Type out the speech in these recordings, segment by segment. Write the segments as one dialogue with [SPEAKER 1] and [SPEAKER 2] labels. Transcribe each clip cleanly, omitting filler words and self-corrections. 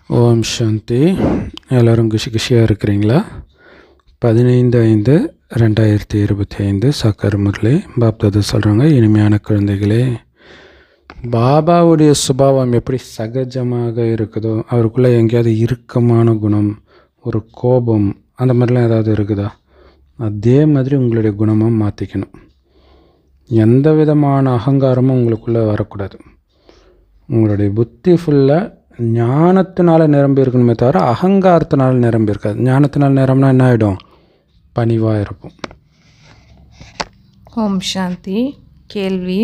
[SPEAKER 1] ஓம் சாந்தி. எல்லோரும் குஷியாக இருக்கிறீங்களா? 15/5/2025 சக்கர் முரளி பாப்தாதா சொல்கிறாங்க, இனிமையான குழந்தைகளே, பாபாவுடைய சுபாவம் எப்படி சகஜமாக இருக்குதோ, அவருக்குள்ளே எங்கேயாவது இறுக்கமான குணம், ஒரு கோபம், அந்த மாதிரிலாம் ஏதாவது இருக்குதா? அதே மாதிரி உங்களுடைய குணமாக மாற்றிக்கணும். எந்த விதமான அகங்காரமும் உங்களுக்குள்ளே வரக்கூடாது. உங்களுடைய புத்தி ஃபுல்லாக ஞானத்தினால நிரம்பி இருக்கணுமே தவிர அகங்காரத்தினால் நிரம்பி இருக்காது. ஞானத்தினால் நிரம்பினா என்ன ஆகிடும்? பணிவாக இருப்போம்.
[SPEAKER 2] ஓம் சாந்தி. கேள்வி: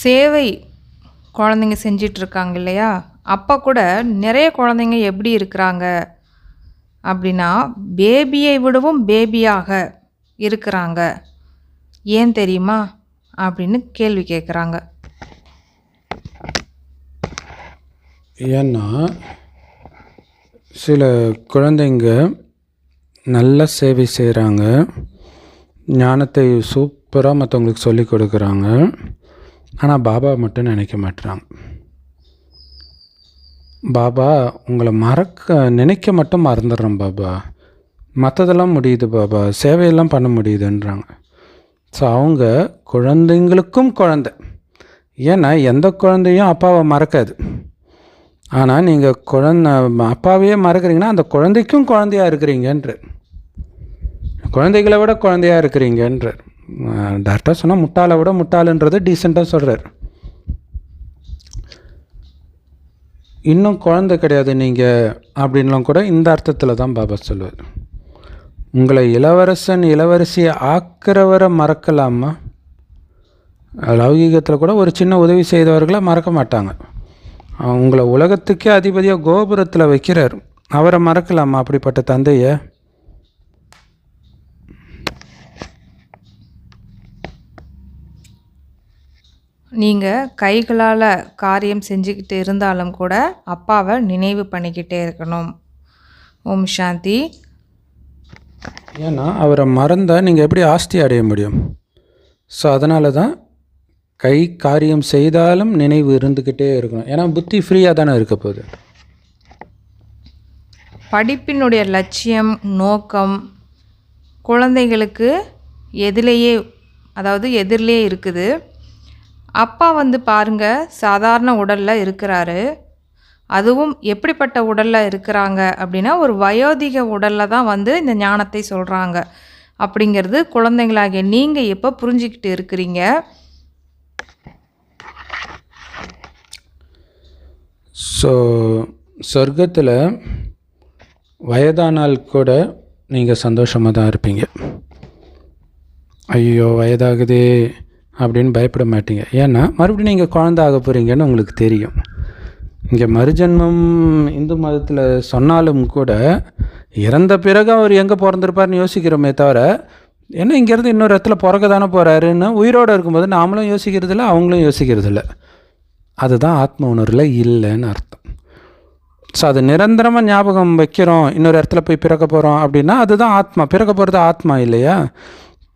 [SPEAKER 2] சேவை குழந்தைங்க செஞ்சிட்ருக்காங்க இல்லையா, அப்போ கூட நிறைய குழந்தைங்க எப்படி இருக்கிறாங்க அப்படின்னா, பேபியை விடவும் பேபியாக இருக்கிறாங்க. ஏன் தெரியுமா அப்படின்னு கேள்வி கேட்குறாங்க.
[SPEAKER 1] ஏன்னா சில குழந்தைங்க நல்ல சேவை செய்கிறாங்க, ஞானத்தை சூப்பராக மற்றவங்களுக்கு சொல்லி கொடுக்குறாங்க, ஆனால் பாபா மட்டும் நினைக்க மாட்டுறாங்க. பாபா உங்களை நினைக்க மட்டும் மறந்துடுறோம் பாபா, மற்றதெல்லாம் முடியுது பாபா, சேவையெல்லாம் பண்ண முடியுதுன்றாங்க. ஸோ அவங்க குழந்தைங்களுக்கும் குழந்தை. ஏன்னா எந்த குழந்தையும் அப்பாவை மறக்காது. ஆனால் நீங்கள் அப்பாவையே மறக்கிறீங்கன்னா அந்த குழந்தைக்கும் குழந்தையாக இருக்கிறீங்கன்ற, குழந்தைகளை விட குழந்தையாக இருக்கிறீங்கன்ற. டேரெக்டாக சொன்னால் முட்டாளை விட முட்டாளுன்றது டீசெண்டாக சொல்கிறார். இன்னும் குழந்தை கிடையாது நீங்கள் அப்படின்லாம் கூட இந்த அர்த்தத்தில் தான் பாபா சொல்லுவார். உங்களை இளவரசன் இளவரசியை ஆக்கிறவரை மறக்கலாமா? லௌகீகத்தில் கூட ஒரு சின்ன உதவி செய்தவர்களை மறக்க மாட்டாங்க. உங்களை உலகத்துக்கே அதிபதியாக கோபுரத்தில் வைக்கிறார், அவரை மறக்கலாமா? அப்படிப்பட்ட தந்தையை
[SPEAKER 2] நீங்கள் கைகளால் காரியம் செஞ்சுக்கிட்டு இருந்தாலும் கூட அப்பாவை நினைவு பண்ணிக்கிட்டே இருக்கணும். ஓம் சாந்தி.
[SPEAKER 1] ஏன்னா அவரை மறந்தால் நீங்கள் எப்படி ஆஸ்தி அடைய முடியும்? ஸோ அதனால தான் கை காரியம் செய்தாலும் நினைவு இருந்துக்கிட்டே இருக்கணும். ஏன்னா புத்தி ஃப்ரீயாக தானே இருக்க போகுது.
[SPEAKER 2] படிப்பினுடைய லட்சியம் நோக்கம் குழந்தைகளுக்கு எதிலேயே இருக்குது. அப்பா பாருங்கள், சாதாரண உடலில் இருக்கிறாரு. அதுவும் எப்படிப்பட்ட உடலில் இருக்கிறாங்க அப்படின்னா, ஒரு வயோதிக உடலில் தான் இந்த ஞானத்தை சொல்கிறாங்க. அப்படிங்கிறது குழந்தைங்களாகிய நீங்கள் எப்போ புரிஞ்சிக்கிட்டு இருக்கிறீங்க?
[SPEAKER 1] ஸோ சொர்க்கத்தில் வயதானால் கூட நீங்கள் சந்தோஷமாக தான் இருப்பீங்க. ஐயோ வயதாகுதே அப்படின்னு பயப்பட மாட்டீங்க. ஏன்னா மறுபடியும் நீங்கள் குழந்தை ஆக போகிறீங்கன்னு உங்களுக்கு தெரியும். இங்கே மறுஜன்மம் இந்து மதத்தில் சொன்னாலும் கூட இறந்த பிறகு அவர் எங்கே பிறந்திருப்பார்னு யோசிக்கிறோமே தவிர, ஏன்னா இங்கேருந்து இன்னொரு இடத்துல பிறக்க தானே போகிறாருன்னு உயிரோடு இருக்கும்போது நாமளும் யோசிக்கிறதில்ல, அவங்களும் யோசிக்கிறதில்ல. அதுதான் ஆத்ம உணர்வில் இல்லைன்னு அர்த்தம். ஸோ அது நிரந்தரமாக ஞாபகம் வைக்கிறோம், இன்னொரு இடத்துல போய் பிறக்க போகிறோம் அப்படின்னா அதுதான் ஆத்மா. பிறக்க போகிறது ஆத்மா இல்லையா?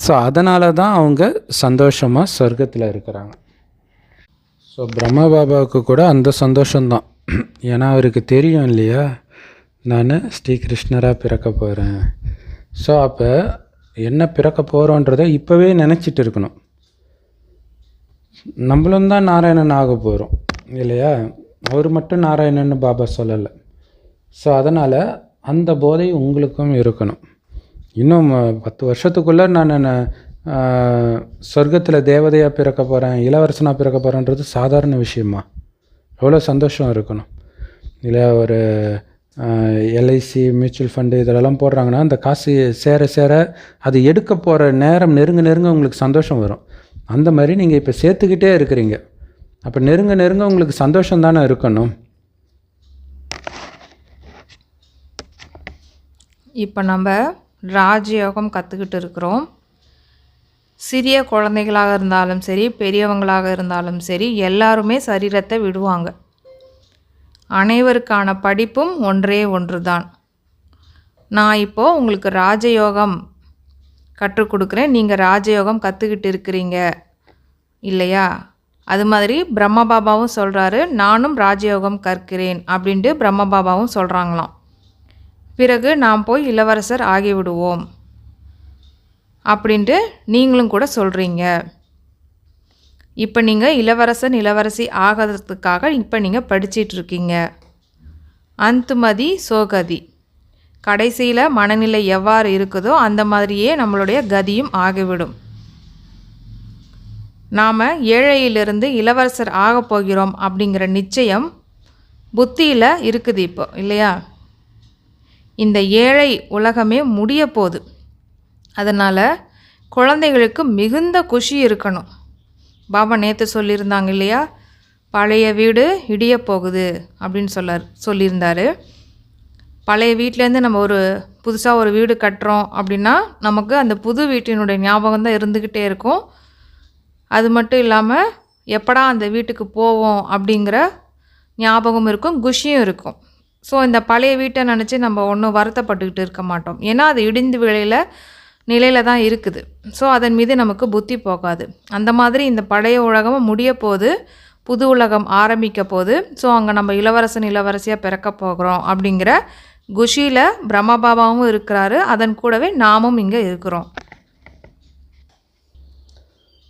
[SPEAKER 1] ஸோ அதனால தான் அவங்க சந்தோஷமாக சொர்க்கத்தில் இருக்கிறாங்க. ஸோ பிரம்ம பாபாவுக்கு கூட அந்த சந்தோஷம்தான். ஏன்னா அவருக்கு தெரியும் இல்லையா, நான் ஸ்ரீகிருஷ்ணராக பிறக்க போகிறேன். ஸோ அப்போ என்ன பிறக்க போகிறோன்றதை இப்போவே நினச்சிட்டு இருக்கணும். நம்மளும் தான் நாராயணன் ஆக போகிறோம் இல்லையா? அவர் மட்டும் நாராயணன்னு பாபா சொல்லலை. ஸோ அதனால் அந்த போதை உங்களுக்கும் இருக்கணும். இன்னும் 10 வருஷத்துக்குள்ளே நான் சொர்க்கத்தில் தேவதையாக பிறக்க போகிறேன், இளவரசனாக பிறக்க போகிறேன்றது சாதாரண விஷயமா? எவ்வளோ சந்தோஷம் இருக்கணும் இல்லையா? ஒரு எல்ஐசி மியூச்சுவல் ஃபண்டு இதிலெல்லாம் போடுறாங்கன்னா அந்த காசு சேர சேர அது எடுக்க போகிற நேரம் நெருங்க உங்களுக்கு சந்தோஷம் வரும். அந்த மாதிரி நீங்கள் இப்போ சேர்த்துக்கிட்டே இருக்கிறீங்க. அப்போ நெருங்க உங்களுக்கு சந்தோஷம் தானே இருக்கணும்.
[SPEAKER 2] இப்போ நம்ம ராஜயோகம் கற்றுக்கிட்டு இருக்கிறோம். சிறிய குழந்தைகளாக இருந்தாலும் சரி, பெரியவங்களாக இருந்தாலும் சரி, எல்லாருமே சரீரத்தை விடுவாங்க. அனைவருக்கான படிப்பும் ஒன்றே ஒன்று தான். நான் இப்போது உங்களுக்கு ராஜயோகம் கற்றுக் கொடுக்குறேன், நீங்கள் ராஜயோகம் கற்றுக்கிட்டு இருக்கிறீங்க இல்லையா? அது மாதிரி பிரம்மபாபாவும் சொல்கிறாரு, நானும் ராஜயோகம் கற்கிறேன் அப்படின்ட்டு பிரம்மபாபாவும் சொல்கிறாங்களாம். பிறகு நாம் போய் இளவரசர் ஆகிவிடுவோம் அப்படின்ட்டு நீங்களும் கூட சொல்கிறீங்க. இப்போ நீங்கள் இளவரசன் இளவரசி ஆகிறதுக்காக இப்போ நீங்கள் படிச்சிட்ருக்கீங்க. அந்துமதி சோகதி, கடைசியில் மனநிலை எவ்வாறு இருக்குதோ அந்த மாதிரியே நம்மளுடைய கதியும் ஆகிவிடும். நாம் ஏழையிலிருந்து இளவரசர் ஆகப் போகிறோம் அப்படிங்கிற நிச்சயம் புத்தியில் இருக்குது இப்போ, இல்லையா? இந்த ஏழை உலகமே முடிய போகுது. அதனால் குழந்தைகளுக்கு மிகுந்த குஷி இருக்கணும். பாபா நேற்று சொல்லியிருந்தாங்க இல்லையா, பழைய வீடு இடிய போகுது அப்படின்னு சொல்லியிருந்தார். பழைய வீட்டிலேருந்து நம்ம புதுசாக ஒரு வீடு கட்டுறோம் அப்படின்னா நமக்கு அந்த புது வீட்டினுடைய ஞாபகம் தான் இருந்துக்கிட்டே இருக்கும். அது மட்டும் இல்லாமல் எப்படா அந்த வீட்டுக்கு போவோம் அப்படிங்கிற ஞாபகம் இருக்கும், குஷியும் இருக்கும். ஸோ இந்த பழைய வீட்டை நினச்சி நம்ம ஒன்றும் வருத்தப்பட்டுக்கிட்டு இருக்க மாட்டோம். ஏன்னா அது இடிந்து நிலையில் தான் இருக்குது. ஸோ அதன் மீது நமக்கு புத்தி போகாது. அந்த மாதிரி இந்த பழைய உலகமும் முடிய போது, புது உலகம் ஆரம்பிக்க போது. ஸோ அங்கே நம்ம இளவரசன் இளவரசியாக பிறக்க போகிறோம் அப்படிங்கிற குஷியில் பிரம்மபாபாவும் இருக்கிறாரு, அதன் கூடவே நாமும் இங்கே இருக்கிறோம்.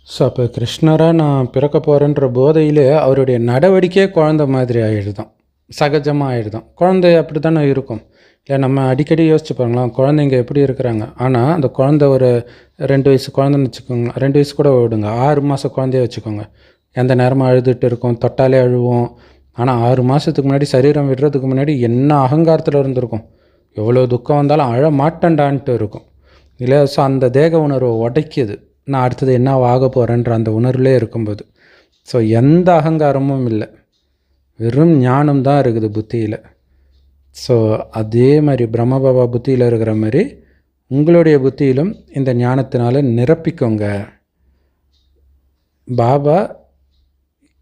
[SPEAKER 1] ஸோ அப்போ கிருஷ்ணராக நான் பிறக்க போகிறேன்ற போதையிலே அவருடைய நடவடிக்கையே குழந்தை மாதிரி ஆகிடுதான், சகஜமாக ஆகிடுதான். குழந்தை அப்படி தானே இருக்கும். இல்லை நம்ம அடிக்கடி யோசிச்சு பாருங்களேன், குழந்தைங்க எப்படி இருக்கிறாங்க. ஆனால் அந்த குழந்தை ஒரு 2 வயசு குழந்தைன்னு வச்சுக்கோங்க, 2 வயசு கூட விடுங்க, 6 மாத குழந்தைய வச்சுக்கோங்க. எந்த நேரமும் அழுதுட்டு இருக்கும், தொட்டாலே அழுவோம். ஆனால் 6 மாதத்துக்கு முன்னாடி சரீரம் விடுறதுக்கு முன்னாடி என்ன அகங்காரத்தில் இருந்திருக்கும், எவ்வளோ துக்கம் வந்தாலும் அழ மாட்டேன்டான்ட்டு இருக்கும் இல்லையா? ஸோ அந்த தேக உணர்வை உடைக்கிது, நான் அடுத்தது என்ன ஆக போகிறேன்ற அந்த உணர்வுலே இருக்கும்போது. ஸோ எந்த அகங்காரமும் இல்லை, வெறும் ஞானம் தான் இருக்குது புத்தியில். ஸோ அதே மாதிரி பிரம்மபாபா புத்தியில் இருக்கிற மாதிரி உங்களுடைய புத்தியிலும் இந்த ஞானத்தினால நிரப்பிக்கோங்க. பாபா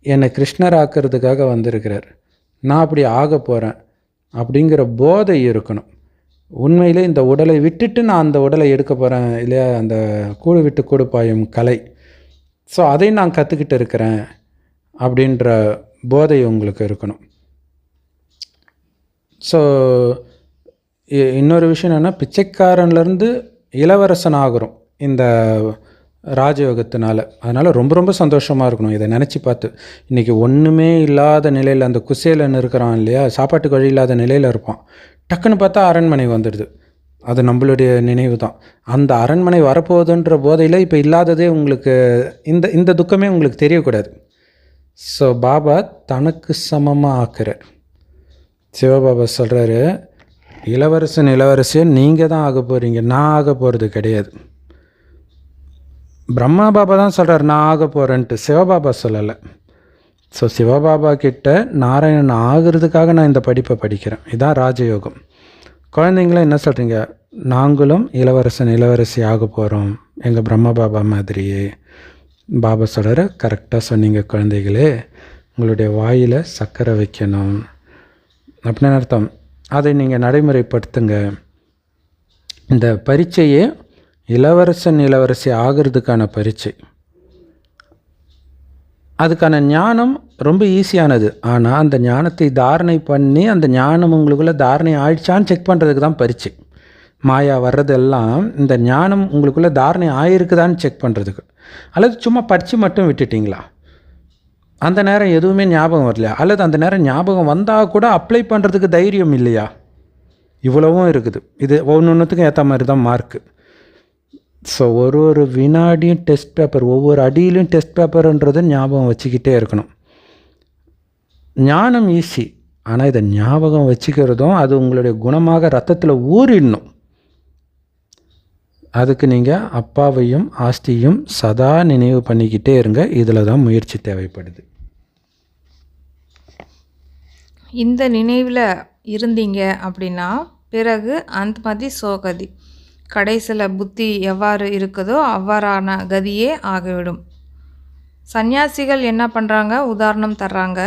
[SPEAKER 1] என்னை கிருஷ்ணர் ஆக்கிறதுக்காக வந்திருக்கிறார், நான் அப்படி ஆக போகிறேன் அப்படிங்கிற போதை இருக்கணும். உண்மையிலே இந்த உடலை விட்டுட்டு நான் அந்த உடலை எடுக்க போகிறேன் இல்லையா, அந்த கூடு விட்டு கூடு பாயும் கலை. ஸோ அதை நான் கற்றுக்கிட்டு இருக்கிறேன் அப்படின்ற போதை உங்களுக்கு இருக்கணும். ஸோ இன்னொரு விஷயம் என்னென்னா, பிச்சைக்காரன்லேருந்து இளவரசன் ஆகிறோம் இந்த ராஜயோகத்தினால. அதனால் ரொம்ப ரொம்ப சந்தோஷமாக இருக்கணும் இதை நினச்சி பார்த்து. இன்றைக்கி ஒன்றுமே இல்லாத நிலையில், அந்த குசேலன் இருக்கிறான் இல்லையா, சாப்பாட்டுக்கு வழி இல்லாத நிலையில் இருப்பான். டக்குன்னு பார்த்தா அரண்மனை வந்துடுது, அது நம்மளுடைய நினைவு தான். அந்த அரண்மனை வரப்போகுதுன்ற போதையில் இப்போ இல்லாததே உங்களுக்கு, இந்த துக்கமே உங்களுக்கு தெரியக்கூடாது. ஸோ பாபா தனக்கு சமமாக ஆக்குறார். சிவபாபா சொல்கிறாரு, இளவரசன் இளவரசியை நீங்கள் தான் ஆக போகிறீங்க, நான் ஆக போகிறது கிடையாது. பிரம்மா பாபா தான் சொல்கிறார் நான் ஆக போகிறேன்ட்டு, சிவபாபா சொல்லலை. ஸோ சிவபாபா கிட்ட நாராயணன் ஆகிறதுக்காக நான் இந்த படிப்பை படிக்கிறேன். இதுதான் ராஜயோகம். குழந்தைங்களாம் என்ன சொல்கிறீங்க, நாங்களும் இளவரசன் இளவரசி ஆக போகிறோம் எங்கள் பிரம்மா பாபா மாதிரியே. பாபா சொல்கிறார், கரெக்டாக சொன்னீங்க குழந்தைகளே, உங்களுடைய வாயில் சர்க்கரை வைக்கணும் அப்படின்னு அர்த்தம். அதை நீங்கள் நடைமுறைப்படுத்துங்க. இந்த பரீட்சையே இளவரசன் இளவரசி ஆகிறதுக்கான பரீட்சை. அதுக்கான ஞானம் ரொம்ப ஈஸியானது. ஆனால் அந்த ஞானத்தை தாரணை பண்ணி, அந்த ஞானம் உங்களுக்குள்ளே தாரணை ஆயிடுச்சான்னு செக் பண்ணுறதுக்கு தான் பரீட்சை. மாயா வர்றதெல்லாம் இந்த ஞானம் உங்களுக்குள்ளே தாரணை ஆகிருக்குதான்னு செக் பண்ணுறதுக்கு. அல்லது சும்மா படித்து மட்டும் விட்டுட்டிங்களா, அந்த நேரம் எதுவுமே ஞாபகம் வரலையா, அல்லது அந்த நேரம் ஞாபகம் வந்தால் கூட அப்ளை பண்ணுறதுக்கு தைரியம் இல்லையா, இவ்வளவும் இருக்குது. இது ஒன்றுத்துக்கும் ஏற்ற மாதிரி தான் மார்க்கு. ஸோ ஒரு வினாடியும் டெஸ்ட் பேப்பர், ஒவ்வொரு அடியிலையும் டெஸ்ட் பேப்பர்ன்றது ஞாபகம் வச்சுக்கிட்டே இருக்கணும். ஞானம் ஈஸி, ஆனால் இதை ஞாபகம் வச்சுக்கிறதும் அது உங்களுடைய குணமாக ரத்தத்தில் ஊறிடணும். அதுக்கு நீங்கள் அப்பாவையும் ஆஸ்தியும் சதா நினைவு பண்ணிக்கிட்டே இருங்க. இதில் தான் முயற்சி தேவைப்படுது.
[SPEAKER 2] இந்த நினைவில் இருந்தீங்க அப்படின்னா பிறகு அந்த மாதிரி சோகதி, கடைசியில் புத்தி எவ்வாறு இருக்குதோ அவ்வாறான கதியே ஆகிவிடும். சந்நியாசிகள் என்ன பண்ணுறாங்க, உதாரணம் தர்றாங்க.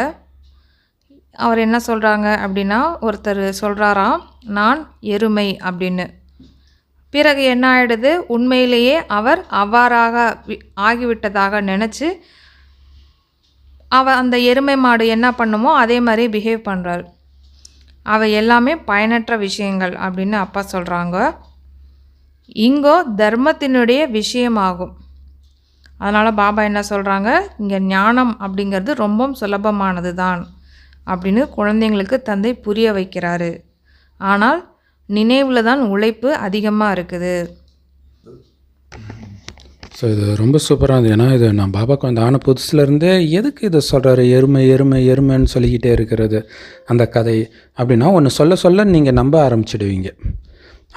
[SPEAKER 2] அவர் என்ன சொல்கிறாங்க அப்படின்னா, ஒருத்தர் சொல்கிறாராம் நான் எருமை அப்படின்னு. பிறகு என்ன ஆகிடுது, உண்மையிலேயே அவர் அவ்வாறாக ஆகிவிட்டதாக நினச்சி அந்த எருமை மாடு என்ன பண்ணுமோ அதே மாதிரி பிஹேவ் பண்ணுறாரு. அவை எல்லாமே பயனற்ற விஷயங்கள் அப்படின்னு அப்பா சொல்கிறாங்க. இங்கோ தர்மத்தினுடைய விஷயமாகும். அதனால் பாபா என்ன சொல்கிறாங்க, இங்கே ஞானம் அப்படிங்கிறது ரொம்பவும் சுலபமானது தான் அப்படின்னு குழந்தைங்களுக்கு தந்தை புரிய வைக்கிறாரு. ஆனால் நினைவில் தான் உழைப்பு அதிகமாக இருக்குது.
[SPEAKER 1] ஸோ இது ரொம்ப சூப்பராக இருந்தது. ஏன்னா இது நான் பாபாவுக்கு வந்து ஆன புதுசுலேருந்தே எதுக்கு இதை சொல்கிறாரு, எருமை எருமை எருமைன்னு சொல்லிக்கிட்டே இருக்கிறது அந்த கதை அப்படின்னா, ஒன்று சொல்ல சொல்ல நீங்கள் நம்ப ஆரம்பிச்சிடுவீங்க.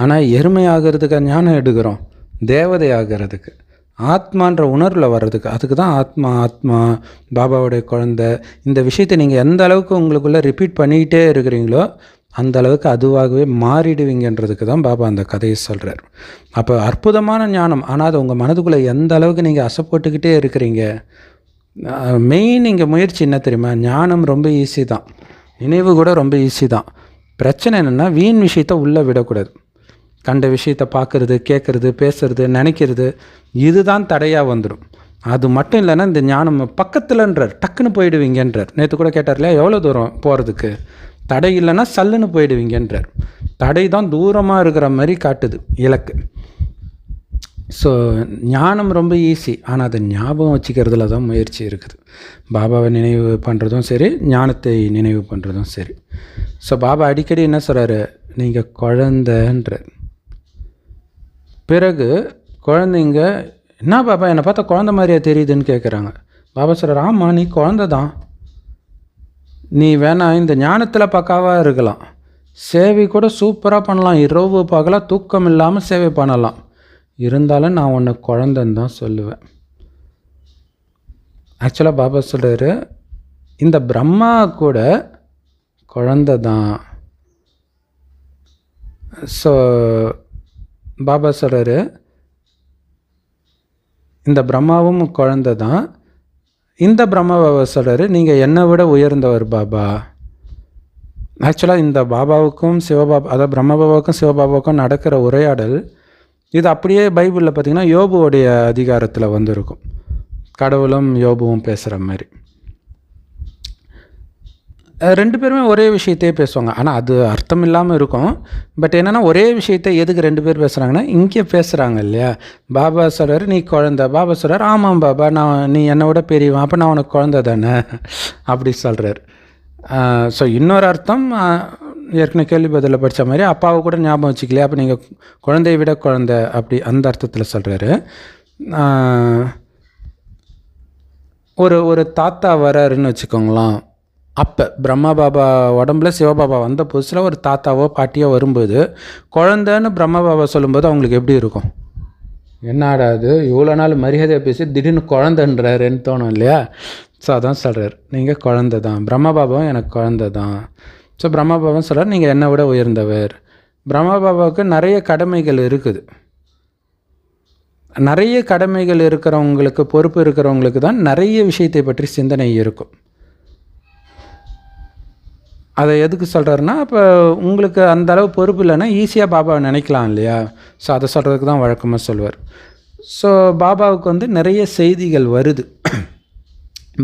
[SPEAKER 1] ஆனால் எருமை ஆகிறதுக்கு ஞானம் எடுக்கிறோம், தேவதை ஆகிறதுக்கு, ஆத்மான்ற உணர்வில் வர்றதுக்கு. அதுக்கு தான் ஆத்மா பாபாவுடைய குழந்தை. இந்த விஷயத்தை நீங்கள் எந்த அளவுக்கு உங்களுக்குள்ளே ரிப்பீட் பண்ணிக்கிட்டே இருக்கிறீங்களோ அந்த அளவுக்கு அதுவாகவே மாறிடுவீங்கன்றதுக்கு தான் பாபா அந்த கதையை சொல்கிறார். அப்போ அற்புதமான ஞானம். ஆனால் அது உங்கள் மனதுக்குள்ளே எந்த அளவுக்கு நீங்கள் அசைப்போட்டுக்கிட்டே இருக்கிறீங்க. மெயின் இங்கே முயற்சி என்ன தெரியுமா, ஞானம் ரொம்ப ஈஸி தான், நினைவு கூட ரொம்ப ஈஸி தான். பிரச்சனை என்னென்னா வீண் விஷயத்தை உள்ளே விடக்கூடாது. கண்ட விஷயத்தை பார்க்குறது, கேட்குறது, பேசுறது, நினைக்கிறது, இதுதான் தடையாக வந்துடும். அது மட்டும் இல்லைன்னா இந்த ஞானம் பக்கத்தில்ன்றார், டக்குன்னு போயிடுவீங்கன்றார். நேற்று கூட கேட்டார் இல்லையா, எவ்வளோ தூரம் போகிறதுக்கு, தடை இல்லைன்னா சல்லுன்னு போயிடுவீங்கன்றார். தடை தான் தூரமாக இருக்கிற மாதிரி காட்டுது இலக்கு. ஸோ ஞானம் ரொம்ப ஈஸி, ஆனால் அதை ஞாபகம் வச்சுக்கிறதுல தான் முயற்சி இருக்குது. பாபாவை நினைவு பண்ணுறதும் சரி, ஞானத்தை நினைவு பண்ணுறதும் சரி. ஸோ பாபா அடிக்கடி என்ன சொல்கிறாரு, நீங்கள் குழந்தைன்றார். பிறகு குழந்தைங்க என்ன பாபா என்னை பார்த்தா குழந்த மாதிரியா தெரியுதுன்னு கேட்குறாங்க. பாபா சொல்கிறார், ஆமாம் நீ குழந்த தான், நீ வேணா இந்த ஞானத்தில் பக்காவாக இருக்கலாம், சேவை கூட சூப்பராக பண்ணலாம், இரவு பகலாக தூக்கம் இல்லாமல் சேவை பண்ணலாம், இருந்தாலும் நான் உன்னை குழந்தைன்னு தான் சொல்லுவேன். ஆக்சுவலாக பாபா சொல்கிறாரு, இந்த பிரம்மா கூட குழந்தை தான். ஸோ பாபா சொல்கிறாரு, இந்த பிரம்மாவும் குழந்தை தான். இந்த பிரம்மாவை சொல்கிறாரு, நீங்கள் என்னை விட உயர்ந்தவர் பாபா. ஆக்சுவலாக இந்த பாபாவுக்கும் சிவபாபா, அதாவது பிரம்ம பாபாவுக்கும் சிவபாபாவுக்கும் நடக்கிற உரையாடல் இது அப்படியே பைபிளில் பார்த்திங்கன்னா யோபுவோடைய அதிகாரத்தில் வந்திருக்கும். கடவுளும் யோபுவும் பேசுகிற மாதிரி. ரெண்டு பேருமே ஒரே விஷயத்தையே பேசுவாங்க, ஆனால் அது அர்த்தம் இல்லாமல் இருக்கும். பட் என்னென்னா ஒரே விஷயத்தை எதுக்கு ரெண்டு பேர் பேசுகிறாங்கன்னா, இங்கே பேசுகிறாங்க இல்லையா. பாபா சொல்கிறார் நீ குழந்தை, பாபா சொல்கிறார் ஆமாம் பாபா நீ என்னை விட பெரியவன், அப்போ நான் உனக்கு குழந்தை தானே அப்படி சொல்கிறார். ஸோ இன்னொரு அர்த்தம் ஏற்கனவே கேள்வி பதிலில் படித்த மாதிரி அப்பாவை கூட ஞாபகம் வச்சுக்கலையா, அப்போ நீங்கள் குழந்தையை விட குழந்தை அப்படி அந்த அர்த்தத்தில் சொல்கிறாரு. ஒரு தாத்தா வராருன்னு வச்சுக்கோங்களேன். அப்போ பிரம்மா பாபா உடம்புல சிவபாபா வந்த புதுசில் ஒரு தாத்தாவோ பாட்டியோ வரும்போது குழந்தைன்னு பிரம்மா பாபா சொல்லும்போது அவங்களுக்கு எப்படி இருக்கும், என்னாடாது இவ்வளோ நாள் மரியாதையை பேசி திடீர்னு குழந்தைன்றாருன்னு தோணும் இல்லையா. ஸோ அதான் சொல்கிறார், நீங்கள் குழந்தை தான், பிரம்மா பாபாவும் எனக்கு குழந்தை தான். ஸோ பிரம்மா பாபாவும் சொல்கிறார் நீங்கள் என்னை விட உயர்ந்தவர். பிரம்மா பாபாவுக்கு நிறைய கடமைகள் இருக்குது. நிறைய கடமைகள் இருக்கிறவங்களுக்கு, பொறுப்பு இருக்கிறவங்களுக்கு தான் நிறைய விஷயத்தை பற்றி சிந்தனை இருக்கும். அதை எதுக்கு சொல்கிறாருன்னா, இப்போ உங்களுக்கு அந்த அளவு பொறுப்பு இல்லைன்னா ஈஸியாக பாபாவை நினைக்கலாம் இல்லையா. ஸோ அதை சொல்கிறதுக்கு தான் வழக்கமாக சொல்லுவார். ஸோ பாபாவுக்கு வந்து நிறைய செய்திகள் வருது,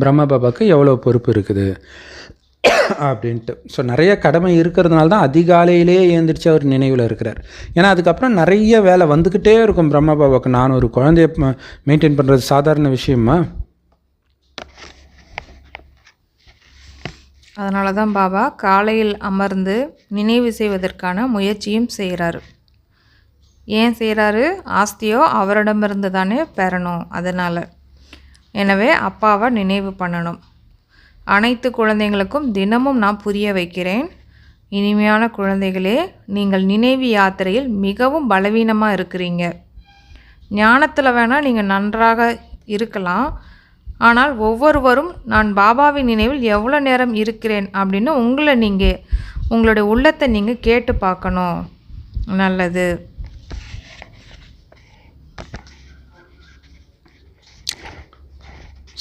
[SPEAKER 1] பிரம்மா பாபாவுக்கு எவ்வளோ பொறுப்பு இருக்குது அப்படின்ட்டு. ஸோ நிறைய கடமை இருக்கிறதுனால தான் அதிகாலையிலேயே எழுந்திரிச்சு அவர் நினைவில் இருக்கிறார். ஏன்னா அதுக்கப்புறம் நிறைய வேலை வந்துக்கிட்டே இருக்கும் பிரம்மா பாபாவுக்கு. நான் ஒரு குழந்தைய மெயின்டைன் பண்ணுறது சாதாரண விஷயமா.
[SPEAKER 2] அதனால தான் பாபா காலையில் அமர்ந்து நினைவு செய்வதற்கான முயற்சியும் செய்கிறாரு. ஏன் செய்கிறாரு, ஆஸ்தியோ அவரிடமிருந்து தானே பெறணும், அதனால். எனவே அப்பாவை நினைவு பண்ணணும். அனைத்து குழந்தைங்களுக்கும் தினமும் நான் புரிய வைக்கிறேன், இனிமையான குழந்தைகளே, நீங்கள் நினைவு யாத்திரையில் மிகவும் பலவீனமாக இருக்கிறீங்க. ஞானத்தில் வேணால் நீங்கள் நன்றாக இருக்கலாம், ஆனால் ஒவ்வொருவரும் நான் பாபாவின் நினைவில் எவ்வளோ நேரம் இருக்கிறேன் அப்படின்னு உங்களுடைய உள்ளத்தை நீங்கள் கேட்டு பார்க்கணும். நல்லது.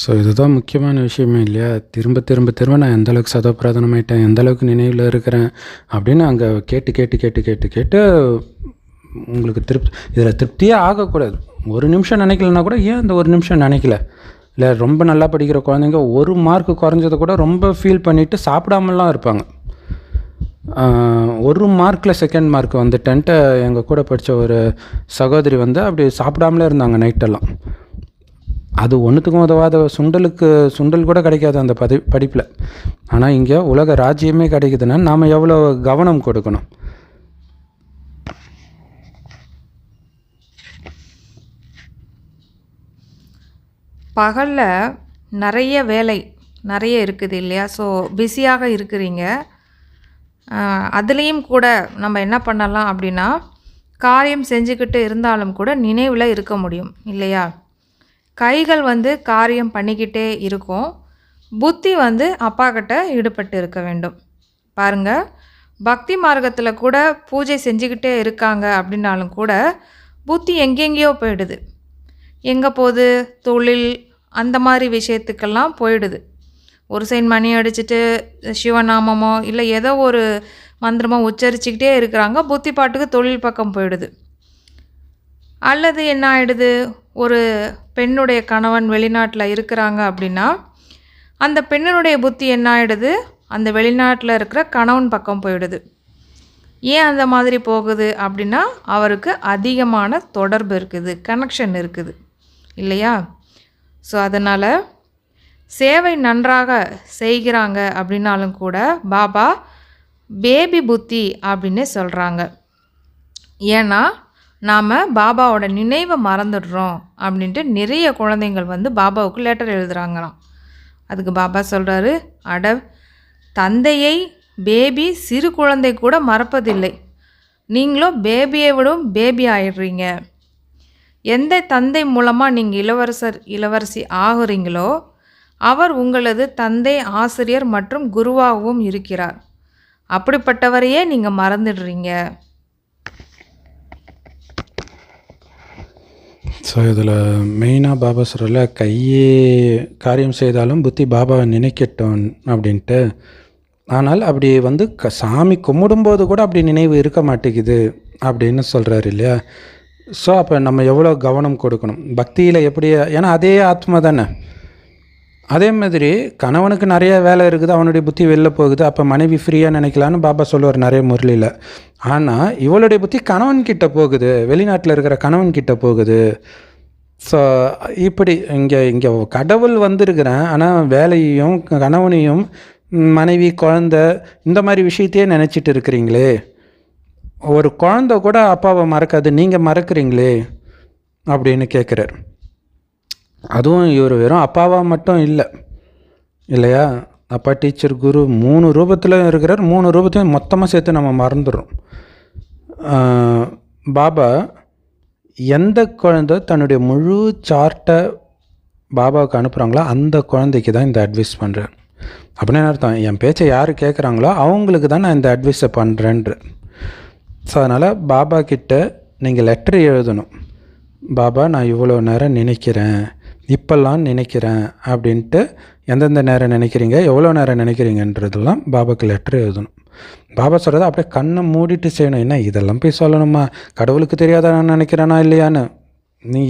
[SPEAKER 1] ஸோ இதுதான் முக்கியமான விஷயமே இல்லையா. திரும்ப திரும்ப திரும்ப நான் எந்தளவுக்கு சதப்பிரதானமாயிட்டேன், எந்தளவுக்கு நினைவில் இருக்கிறேன் அப்படின்னு அங்கே கேட்டு கேட்டு கேட்டு கேட்டு கேட்டு உங்களுக்கு இதில் திருப்தியே ஆகக்கூடாது. ஒரு நிமிஷம் நினைக்கலன்னா கூட ஏன் அந்த ஒரு நிமிஷம் நினைக்கல இல்லை ரொம்ப நல்லா படிக்கிற குழந்தைங்க 1 மார்க் குறைஞ்சதை கூட ரொம்ப ஃபீல் பண்ணிவிட்டு சாப்பிடாமலாம் இருப்பாங்க. 1 மார்க்கில் செகண்ட் மார்க் வந்துட்டேன்ட்டு எங்கள் கூட படித்த ஒரு சகோதரி அப்படி சாப்பிடாமலே இருந்தாங்க நைட்டெல்லாம். அது ஒன்றுத்துக்கும் உதவாத சுண்டல் கூட கிடைக்காது அந்த படிப்பில். ஆனால் இங்கே உலக ராஜ்யமே கிடைக்குதுன்னா நாம் எவ்வளோ கவனம் கொடுக்கணும்.
[SPEAKER 2] பகலில் நிறைய வேலை நிறைய இருக்குது இல்லையா? ஸோ பிஸியாக இருக்கிறீங்க. அதுலேயும் கூட நம்ம என்ன பண்ணலாம் அப்படின்னா, காரியம் செஞ்சுக்கிட்டு இருந்தாலும் கூட நினைவில் இருக்க முடியும் இல்லையா? கைகள் காரியம் பண்ணிக்கிட்டே இருக்கும். புத்தி அப்பா கிட்ட ஈடுபட்டு இருக்க வேண்டும். பாருங்கள், பக்தி மார்க்கத்தில் கூட பூஜை செஞ்சுக்கிட்டே இருக்காங்க அப்படின்னாலும் கூட புத்தி எங்கெங்கேயோ போயிடுது. எங்கே போகுது? தொழில் அந்த மாதிரி விஷயத்துக்கெல்லாம் போயிடுது. ஒரு சைடு மணி அடிச்சுட்டு சிவநாமமோ இல்லை ஏதோ ஒரு மந்திரமோ உச்சரிச்சுக்கிட்டே இருக்கிறாங்க. புத்தி பாட்டுக்கு தொழில் பக்கம் போயிடுது. அல்லது என்ன ஆகிடுது, ஒரு பெண்ணுடைய கணவன் வெளிநாட்டில் இருக்கிறாங்க அப்படின்னா அந்த பெண்ணினுடைய புத்தி என்ன ஆகிடுது, அந்த வெளிநாட்டில் இருக்கிற கணவன் பக்கம் போயிடுது. ஏன் அந்த மாதிரி போகுது அப்படின்னா, அவருக்கு அதிகமான தொடர்பு இருக்குது, கனெக்ஷன் இருக்குது இல்லையா? ஸோ அதனால் சேவை நன்றாக செய்கிறாங்க அப்படின்னாலும் கூட பாபா பேபி புத்தி அப்படின்னு சொல்கிறாங்க. ஏன்னா நாம் பாபாவோட நினைவை மறந்துடுறோம் அப்படின்ட்டு நிறைய குழந்தைங்கள் பாபாவுக்கு லெட்டர் எழுதுகிறாங்களாம். அதுக்கு பாபா சொல்கிறாரு, அட தந்தையை பேபி சிறு குழந்தை கூட மறப்பதில்லை, நீங்களும் பேபியை விடும் பேபி ஆயிடுறீங்க. எந்த தந்தை மூலமாக நீங்கள் இளவரசி ஆகுறீங்களோ அவர் உங்களது தந்தை, ஆசிரியர் மற்றும் குருவாகவும் இருக்கிறார். அப்படிப்பட்டவரையே நீங்கள் மறந்துடுறீங்க.
[SPEAKER 1] ஸோ இதில் மெயினாக பாபா சொல்கிறல, கையே காரியம் செய்தாலும் புத்தி பாபாவை நினைக்கட்டும் அப்படின்ட்டு. ஆனால் அப்படி சாமி கும்பிடும்போது கூட அப்படி நினைவு இருக்க மாட்டேங்குது அப்படின்னு சொல்கிறாரு இல்லையா? ஸோ அப்போ நம்ம எவ்வளோ கவனம் கொடுக்கணும் பக்தியில் எப்படி? ஏன்னா அதே ஆத்மா தானே. அதே மாதிரி கணவனுக்கு நிறைய வேலை இருக்குது, அவனுடைய புத்தி வெளில போகுது. அப்போ மனைவி ஃப்ரீயாக நினைக்கலான்னு பாபா சொல்லுவார் நிறைய முரளியில். ஆனால் இவளுடைய புத்தி கணவன்கிட்ட போகுது, வெளிநாட்டில் இருக்கிற கணவன்கிட்ட போகுது. ஸோ இப்படி இங்கே கடவுள் வந்திருக்கிறேன், ஆனால் வேலையையும் கணவனையும் மனைவி குழந்த இந்த மாதிரி விஷயத்தையே நினச்சிட்டு இருக்கிறீங்களே. ஒரு குழந்தை கூட அப்பாவை மறக்காது, நீங்கள் மறக்கிறீங்களே அப்படின்னு கேட்குறார். அதுவும் இவர் வெறும் அப்பாவாக மட்டும் இல்லை இல்லையா? அப்பா, டீச்சர், குரு 3 ரூபத்தில் இருக்கிறார். 3 ரூபத்தையும் மொத்தமாக சேர்த்து நம்ம மறந்துடுறோம். பாபா எந்த குழந்தை தன்னுடைய முழு சார்ட்டை பாபாவுக்கு அனுப்புகிறாங்களோ அந்த குழந்தைக்கு தான் இந்த அட்வைஸ் பண்ணுறேன். அப்படின்னு அர்த்தம், என் பேச்சை யார் கேட்குறாங்களோ அவங்களுக்கு தான் நான் இந்த அட்வைஸை பண்ணுறேன்ற. ஸோ அதனால் பாபா கிட்ட நீங்கள் லெட்டர் எழுதணும். பாபா, நான் இவ்வளோ நேரம் நினைக்கிறேன், இப்போல்லாம் நினைக்கிறேன் அப்படின்ட்டு. எந்தெந்த நேரம் நினைக்கிறீங்க, எவ்வளோ நேரம் நினைக்கிறீங்கன்றதெல்லாம் பாபாவுக்கு லெட்டர் எழுதணும். பாபா சொல்கிறத அப்படியே கண்ணை மூடிட்டு செய்யணும். என்ன இதெல்லாம் போய் சொல்லணுமா? கடவுளுக்கு தெரியாதா நான் நினைக்கிறேனா இல்லையான்னு? நீ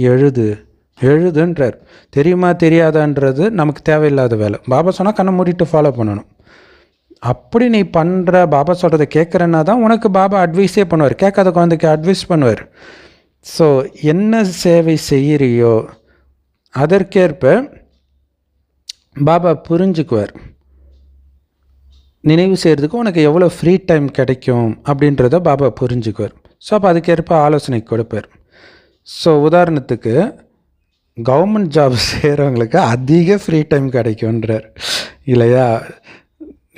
[SPEAKER 1] எழுதுன்றார். தெரியுமா தெரியாதான்றது நமக்கு தேவையில்லாத வேலை. பாபா சொன்னால் கண்ணை மூடிட்டு ஃபாலோ பண்ணணும். அப்படி நீ பண்ணுற, பாபா சொல்கிறத கேட்குறேன்னா தான் உனக்கு பாபா அட்வைஸே பண்ணுவார். கேட்காத குழந்தைக்கு அட்வைஸ் பண்ணுவார். ஸோ என்ன சேவை செய்கிறியோ அதற்கேற்ப பாபா புரிஞ்சுக்குவார். நினைவு செய்கிறதுக்கு உனக்கு எவ்வளோ ஃப்ரீ டைம் கிடைக்கும் அப்படின்றத பாபா புரிஞ்சுக்குவார். ஸோ அப்போ அதுக்கேற்ப ஆலோசனை கொடுப்பார். ஸோ உதாரணத்துக்கு கவர்மெண்ட் ஜாப் செய்கிறவங்களுக்கு அதிக ஃப்ரீ டைம் கிடைக்கும்ன்றார் இல்லையா?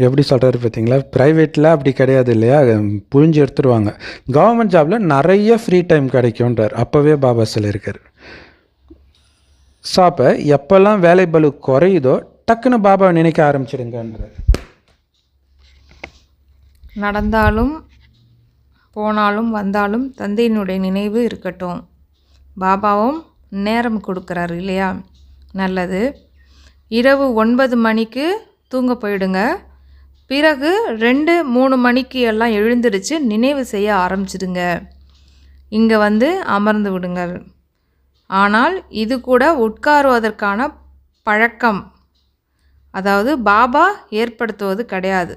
[SPEAKER 1] எப்படி சொல்கிறாரு பார்த்தீங்களா? ப்ரைவேட்டில் அப்படி கிடையாது இல்லையா? புழிஞ்சு எடுத்துருவாங்க. கவர்மெண்ட் ஜாபில் நிறைய ஃப்ரீ டைம் கிடைக்கும்ன்றார். அப்போவே பாபா சொல்லியிருக்கார். ஸோ அப்போ எப்போல்லாம் வேலை பளு குறையுதோ டக்குன்னு பாபாவை நினைக்க ஆரம்பிச்சிடுங்கன்றார்.
[SPEAKER 2] நடந்தாலும் போனாலும் வந்தாலும் தந்தையினுடைய நினைவு இருக்கட்டும். பாபாவும் நேரம் கொடுக்குறாரு இல்லையா? நல்லது. இரவு 9 மணிக்கு தூங்க போயிடுங்க. பிறகு 2-3 மணிக்கு எல்லாம் எழுந்திருச்சு நினைவு செய்ய ஆரம்பிச்சிடுங்க. இங்கே அமர்ந்து விடுங்கள். ஆனால் இது கூட உட்காருவதற்கான பழக்கம், அதாவது பாபா ஏற்படுத்துவது கிடையாது.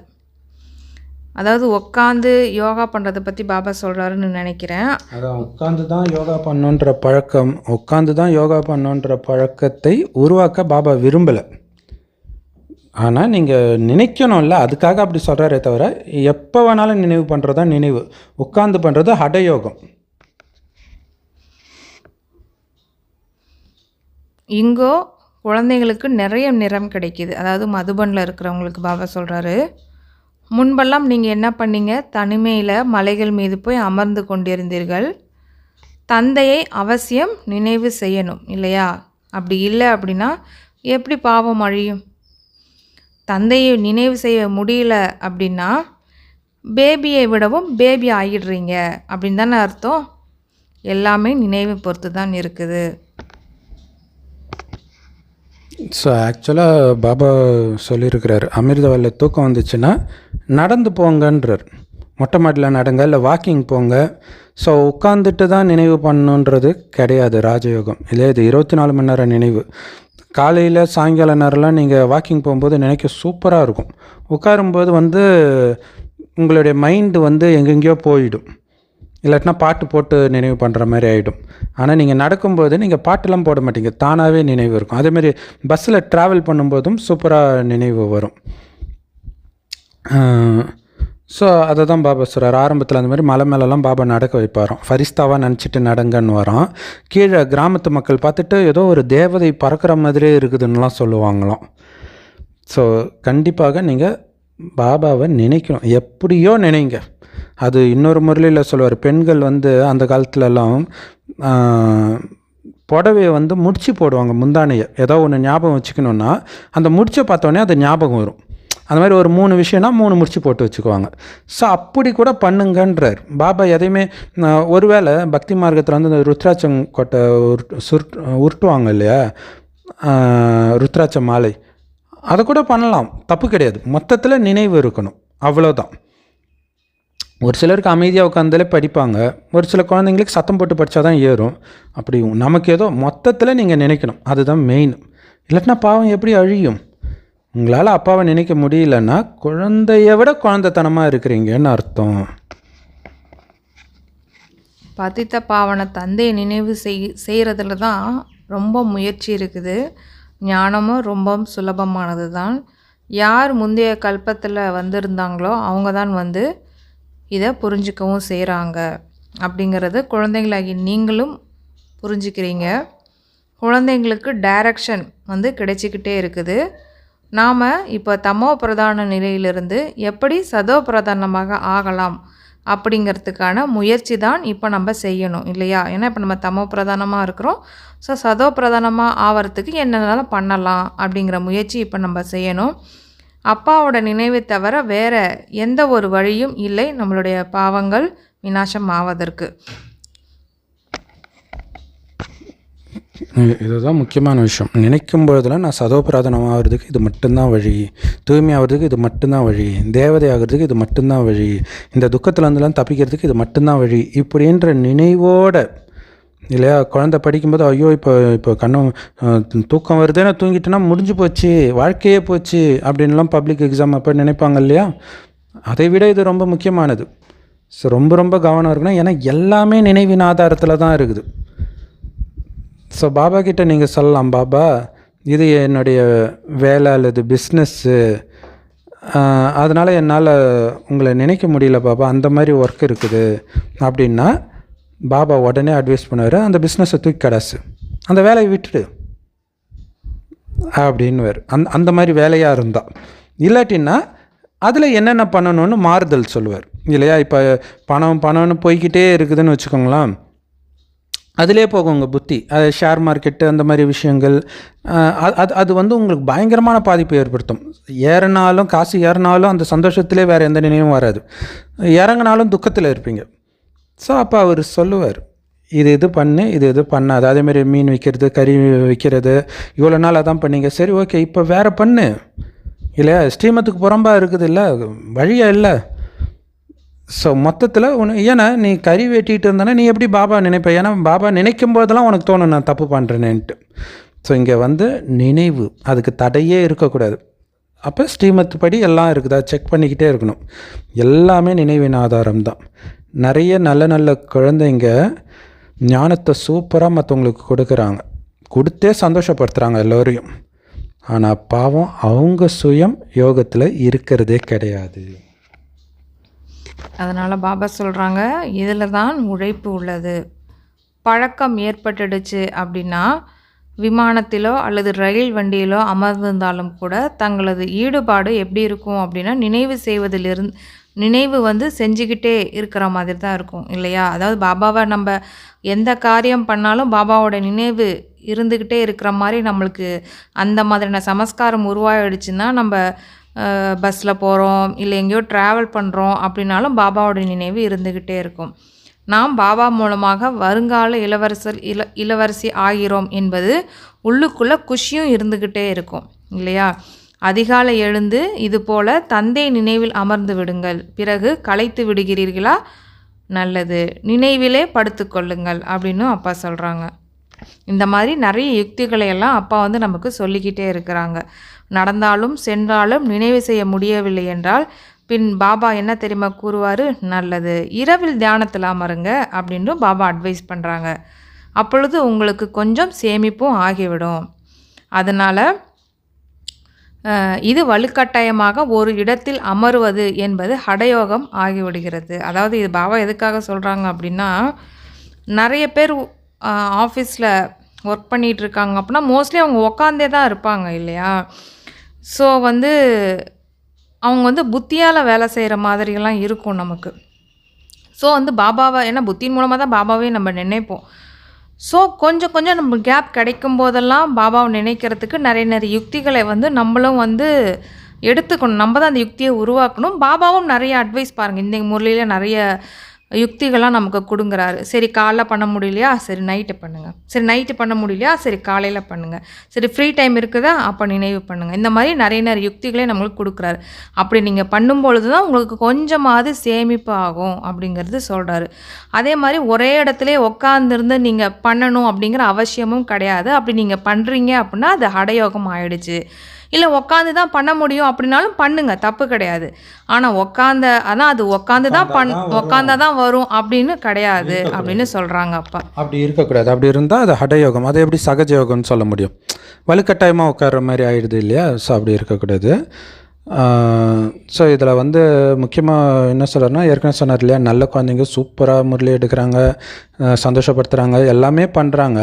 [SPEAKER 2] அதாவது உட்காந்து யோகா பண்ணுறதை பற்றி பாபா சொல்கிறாருன்னு நினைக்கிறேன்.
[SPEAKER 1] அதான் உட்காந்து தான் யோகா பண்ணுன்ற பழக்கம், உட்காந்து தான் யோகா பண்ணுன்ற பழக்கத்தை உருவாக்க பாபா விரும்பலை. ஆனால் நீங்கள் நினைக்கணும்ல, அதுக்காக அப்படி சொல்கிறாரே தவிர எப்போ வேணாலும் நினைவு பண்ணுறது தான் நினைவு. உட்காந்து பண்ணுறது ஹடயோகம்.
[SPEAKER 2] இங்கோ குழந்தைங்களுக்கு நிறைய நிறம் கிடைக்கிது. அதாவது மதுபனில் இருக்கிறவங்களுக்கு பாபா சொல்கிறாரு, முன்பெல்லாம் நீங்கள் என்ன பண்ணீங்க, தனிமையில் மலைகள் மீது போய் அமர்ந்து கொண்டிருந்தீர்கள். தந்தையை அவசியம் நினைவு செய்யணும் இல்லையா? அப்படி இல்லை அப்படின்னா எப்படி பாவம் அழியும்? தந்தையை நினைவு செய்ய முடியல அப்படின்னா பேபியை விடவும் பேபி ஆகிடுறீங்க அப்படின்னு தானே அர்த்தம். எல்லாமே நினைவை பொறுத்து தான் இருக்குது.
[SPEAKER 1] ஸோ ஆக்சுவலாக பாபா சொல்லியிருக்கிறார், அமிர்தவல்ல தூக்கம் வந்துச்சுன்னா நடந்து போங்கன்றார். மொட்டை மாடியில் நடங்க, இல்லை வாக்கிங் போங்க. ஸோ உட்காந்துட்டு தான் நினைவு பண்ணணுன்றது கிடையாது ராஜயோகம். இல்லையா? இது 24 மணி நேரம் நினைவு. காலையில் சாயங்கால நேரம்லாம் நீங்கள் வாக்கிங் போகும்போது நினைக்க சூப்பராக இருக்கும். உட்காரும்போது உங்களுடைய மைண்டு எங்கெங்கேயோ போயிடும். இல்லாட்டினா பாட்டு போட்டு நினைவு பண்ணுற மாதிரி ஆகிடும். ஆனால் நீங்கள் நடக்கும்போது நீங்கள் பாட்டெல்லாம் போட மாட்டீங்க, தானாகவே நினைவு இருக்கும். அதேமாதிரி பஸ்ஸில் ட்ராவல் பண்ணும்போதும் சூப்பராக நினைவு வரும். ஸோ அதை தான் பாபா சொல்கிறார். ஆரம்பத்தில் அந்த மாதிரி மலை மேலெல்லாம் பாபா நடக்க வைப்பாராம். ஃபரிஸ்தாவாக நினச்சிட்டு நடங்கன்னு வரோம். கீழே கிராமத்து மக்கள் பார்த்துட்டு ஏதோ ஒரு தேவதை பறக்கிற மாதிரியே இருக்குதுன்னெலாம் சொல்லுவாங்களாம். ஸோ கண்டிப்பாக நீங்கள் பாபாவை நினைக்கணும். எப்படியோ நினைங்க. அது இன்னொரு முறையில் சொல்லுவார், பெண்கள் அந்த காலத்துலலாம் புடவையை முடிச்சு போடுவாங்க, முந்தானையை. ஏதோ ஒன்று ஞாபகம் வச்சுக்கணுன்னா அந்த முடிச்சை பார்த்தோன்னே அது ஞாபகம் வரும். அந்த மாதிரி ஒரு 3 விஷயம்னா 3 முடிச்சு போட்டு வச்சுக்குவாங்க. ஸோ அப்படி கூட பண்ணுங்கன்றார் பாபா. எதையுமே ஒருவேளை பக்தி மார்க்கத்தில் இந்த ருத்ராட்சம் கொட்டை உருட்டுவாங்க இல்லையா, ருத்ராட்ச மாலை, அதை கூட பண்ணலாம், தப்பு கிடையாது. மொத்தத்தில் நினைவு இருக்கணும், அவ்வளோதான். ஒரு சிலருக்கு அமைதியாக உட்காந்தாலே படிப்பாங்க, ஒரு சில குழந்தைங்களுக்கு சத்தம் போட்டு படித்தா தான் ஏறும். அப்படி நமக்கு ஏதோ மொத்தத்தில் நீங்கள் நினைக்கணும், அதுதான் மெயின். இல்லாட்டினா பாவம் எப்படி அழியும்? உங்களால் அப்பாவை நினைக்க முடியலன்னா குழந்தைய விட குழந்தைத்தனமாக இருக்கிறீங்கன்னு அர்த்தம்.
[SPEAKER 2] பதித்த பாவனை தந்தையை நினைவு செய்கிறதுல தான் ரொம்ப முயற்சி இருக்குது. ஞானமும் ரொம்ப சுலபமானது தான். யார் முந்தைய கல்பத்தில் வந்திருந்தாங்களோ அவங்க தான் இதை புரிஞ்சிக்கவும் செய்கிறாங்க அப்படிங்கிறது குழந்தைங்களாகி நீங்களும் புரிஞ்சுக்கிறீங்க. குழந்தைங்களுக்கு டைரக்ஷன் கிடைச்சிக்கிட்டே இருக்குது. நாம் இப்போ தமோ பிரதான நிலையிலிருந்து எப்படி சதோ பிரதானமாக ஆகலாம் அப்படிங்கிறதுக்கான முயற்சி தான் இப்போ நம்ம செய்யணும் இல்லையா? ஏன்னா இப்போ நம்ம தமோ பிரதானமாக இருக்கிறோம். ஸோ சதோ பிரதானமாக ஆகிறதுக்கு என்னென்னாலும் பண்ணலாம் அப்படிங்கிற முயற்சி இப்போ நம்ம செய்யணும். அப்பாவோட நினைவை தவிர வேறு எந்த ஒரு வழியும் இல்லை நம்மளுடைய பாவங்கள் விநாசம் ஆவதற்கு.
[SPEAKER 1] இதுதான் முக்கியமான விஷயம். நினைக்கும் பொழுதுலாம் நான் சதோபிராதனம் ஆகிறதுக்கு இது மட்டும்தான் வழி, தூய்மை ஆகிறதுக்கு இது மட்டும்தான் வழி, தேவதை ஆகிறதுக்கு இது மட்டும்தான் வழி, இந்த துக்கத்துலேருந்துலாம் தப்பிக்கிறதுக்கு இது மட்டும்தான் வழி, இப்படின்ற நினைவோடு இல்லையா? குழந்தை படிக்கும்போது ஐயோ இப்போ கண்ணும் தூக்கம் வருதுன்னு தூங்கிட்டேன்னா முடிஞ்சு போச்சு, வாழ்க்கையே போச்சு அப்படின்லாம் பப்ளிக் எக்ஸாம் அப்போ நினைப்பாங்க இல்லையா? அதை விட இது ரொம்ப முக்கியமானது. ஸோ ரொம்ப ரொம்ப கவனம் இருக்கணும். ஏன்னா எல்லாமே நினைவின் ஆதாரத்தில் தான் இருக்குது. ஸோ பாபா கிட்டே நீங்கள் சொல்லலாம், பாபா இது என்னுடைய வேலை அல்லது பிஸ்னஸ்ஸு, அதனால் என்னால் உங்களை நினைக்க முடியல பாபா, அந்த மாதிரி ஒர்க் இருக்குது அப்படின்னா பாபா உடனே அட்வைஸ் பண்ணுவார், அந்த பிஸ்னஸை தூக்கி கடாசு, அந்த வேலையை விட்டுடு அப்படின்னுவார். அந்த மாதிரி வேலையாக இருந்தால். இல்லாட்டின்னா அதில் என்னென்ன பண்ணணும்னு மாறுதல் சொல்லுவார் இல்லையா? இப்போ பணம்னு போய்கிட்டே இருக்குதுன்னு வச்சுக்கோங்களேன், அதிலே போகும் உங்கள் புத்தி. அது ஷேர் மார்க்கெட்டு அந்த மாதிரி விஷயங்கள், அது உங்களுக்கு பயங்கரமான பாதிப்பை ஏற்படுத்தும். காசு ஏறினாலும் அந்த சந்தோஷத்திலே வேறு எந்த நினைவும் வராது, இறங்கினாலும் துக்கத்தில் இருப்பீங்க. ஸோ அப்போ அவர் சொல்லுவார், இது பண்ணு, இது பண்ணாது. அதேமாதிரி மீன் விற்கிறது, கறி விற்கிறது, இவ்வளோ நாள் அதான் பண்ணீங்க, சரி ஓகே இப்போ வேறு பண்ணு இல்லையா? ஸ்ரீமத்துக்கு புறம்பாக இருக்குது இல்லை, வழியாக இல்லை. ஸோ மொத்தத்தில் ஏன்னா நீ கறி வெட்டிகிட்டு இருந்தானே நீ எப்படி பாபா நினைப்ப? ஏன்னா பாபா நினைக்கும் போதெல்லாம் உனக்கு தோணும் நான் தப்பு பண்ணுறேனேன்ட்டு. ஸோ இங்கே வந்து நினைவு, அதுக்கு தடையே இருக்கக்கூடாது. அப்போ ஸ்ரீமத் படி எல்லாம் இருக்குதா செக் பண்ணிக்கிட்டே இருக்கணும். எல்லாமே நினைவின் ஆதாரம் தான். நிறைய நல்ல நல்ல குழந்தைங்க ஞானத்தை சூப்பராக மற்றவங்களுக்கு கொடுக்குறாங்க, கொடுத்தே சந்தோஷப்படுத்துகிறாங்க எல்லோரையும். ஆனால் பாவம் அவங்க சுயம் யோகத்தில் இருக்கிறதே கிடையாது.
[SPEAKER 2] அதனால் பாபா சொல்கிறாங்க, இதில் தான் உழைப்பு உள்ளது. பழக்கம் ஏற்பட்டுடுச்சு அப்படின்னா விமானத்திலோ அல்லது ரயில் வண்டியிலோ அமர்ந்திருந்தாலும் கூட தங்களது ஈடுபாடு எப்படி இருக்கும் அப்படின்னா நினைவு வந்து செஞ்சுக்கிட்டே இருக்கிற மாதிரி தான் இருக்கும் இல்லையா? அதாவது பாபாவை நம்ம எந்த காரியம் பண்ணாலும் பாபாவோட நினைவு இருந்துக்கிட்டே இருக்கிற மாதிரி நம்மளுக்கு அந்த மாதிரியான சமஸ்காரம் உருவாயிடுச்சுன்னா, நம்ம பஸ்ஸில் போகிறோம் இல்லை எங்கேயோ ட்ராவல் பண்ணுறோம் அப்படின்னாலும் பாபாவோட நினைவு இருந்துக்கிட்டே இருக்கும். நாம் பாபா மூலமாக வருங்கால இளவரசி ஆகிறோம் என்பது உள்ளுக்குள்ளே குஷியும் இருந்துக்கிட்டே இருக்கும் இல்லையா? அதிகாலை எழுந்து இதுபோல் தந்தை நினைவில் அமர்ந்து விடுங்கள், பிறகு களைத்து விடுகிறீர்களா? நல்லது, நினைவிலே படுத்துக்கொள்ளுங்கள் அப்படின்னு அப்பா சொல்கிறாங்க. இந்த மாதிரி நிறைய யுக்திகளை எல்லாம் அப்பா வந்து நமக்கு சொல்லிக்கிட்டே இருக்கிறாங்க. நடந்தாலும் சென்றாலும் நினைவு செய்ய முடியவில்லை என்றால் பின் பாபா என்ன தெரியுமா கூறுவார்? நல்லது, இரவில் தியானத்தில் அமருங்க அப்படின்னு பாபா அட்வைஸ் பண்ணுறாங்க. அப்பொழுது உங்களுக்கு கொஞ்சம் சேமிப்பும் ஆகிவிடும். அதனால் இது வலுக்கட்டாயமாக ஒரு இடத்தில் அமருவது என்பது ஹடயோகம் ஆகிவிடுகிறது. அதாவது இது பாபா எதுக்காக சொல்கிறாங்க அப்படின்னா, நிறைய பேர் ஆஃபீஸில் ஒர்க் பண்ணிகிட்டு இருக்காங்க அப்படின்னா மோஸ்ட்லி அவங்க உக்காந்தே தான் இருப்பாங்க இல்லையா? ஸோ வந்து அவங்க வந்து புத்தியால் வேலை செய்கிற மாதிரியெல்லாம் இருக்கும் நமக்கு. ஸோ வந்து பாபாவை, ஏன்னா புத்தியின் மூலமாக தான் பாபாவே நம்ம நினைப்போம். ஸோ கொஞ்சம் கொஞ்சம் நம்ம கேப் கிடைக்கும் போதெல்லாம் பாபாவை நினைக்கிறதுக்கு நிறைய யுக்திகளை வந்து நம்மளும் வந்து எடுத்துக்கணும். நம்ம தான் அந்த யுக்தியை உருவாக்கணும். பாபாவும் நிறைய அட்வைஸ் பாருங்கள், இந்த முறையில் நிறைய யுக்திகள்லாம் நமக்கு கொடுங்குறாரு. சரி காலைல பண்ண முடியலையா, சரி நைட்டு பண்ணுங்கள். சரி நைட்டு பண்ண முடியலையா, சரி காலையில் பண்ணுங்கள். சரி ஃப்ரீ டைம் இருக்குதா, அப்போ நினைவு பண்ணுங்கள். இந்த மாதிரி நிறைய யுக்திகளே நம்மளுக்கு கொடுக்குறாரு. அப்படி நீங்கள் பண்ணும்பொழுது தான் உங்களுக்கு கொஞ்சமாவது சேமிப்பு ஆகும் அப்படிங்கிறது சொல்கிறாரு. அதே மாதிரி ஒரே இடத்துல உட்காந்துருந்து நீங்கள் பண்ணணும் அப்படிங்கிற அவசியமும் கிடையாது. அப்படி நீங்கள் பண்ணுறீங்க அப்படின்னா அது ஹடயோகம் ஆயிடுச்சு. இல்லை உட்காந்து தான் பண்ண முடியும் அப்படின்னாலும் பண்ணுங்க, தப்பு கிடையாது. ஆனால் அது உட்காந்தா தான் வரும் அப்படின்னு கிடையாது அப்படின்னு சொல்கிறாங்க அப்பா.
[SPEAKER 1] அப்படி இருக்கக்கூடாது. அப்படி இருந்தால் அது ஹடயோகம். அதை எப்படி சகஜ யோகம்னு சொல்ல முடியும்? வலுக்கட்டாயமாக உட்கார்ற மாதிரி ஆயிடுது இல்லையா? ஸோ அப்படி இருக்கக்கூடாது. ஸோ இதில் வந்து முக்கியமாக என்ன சொல்கிறேன்னா, ஏற்கனவே சொன்னார் இல்லையா, நல்ல குழந்தைங்க சூப்பராக முரளி எடுக்கிறாங்க, சந்தோஷப்படுத்துகிறாங்க, எல்லாமே பண்ணுறாங்க.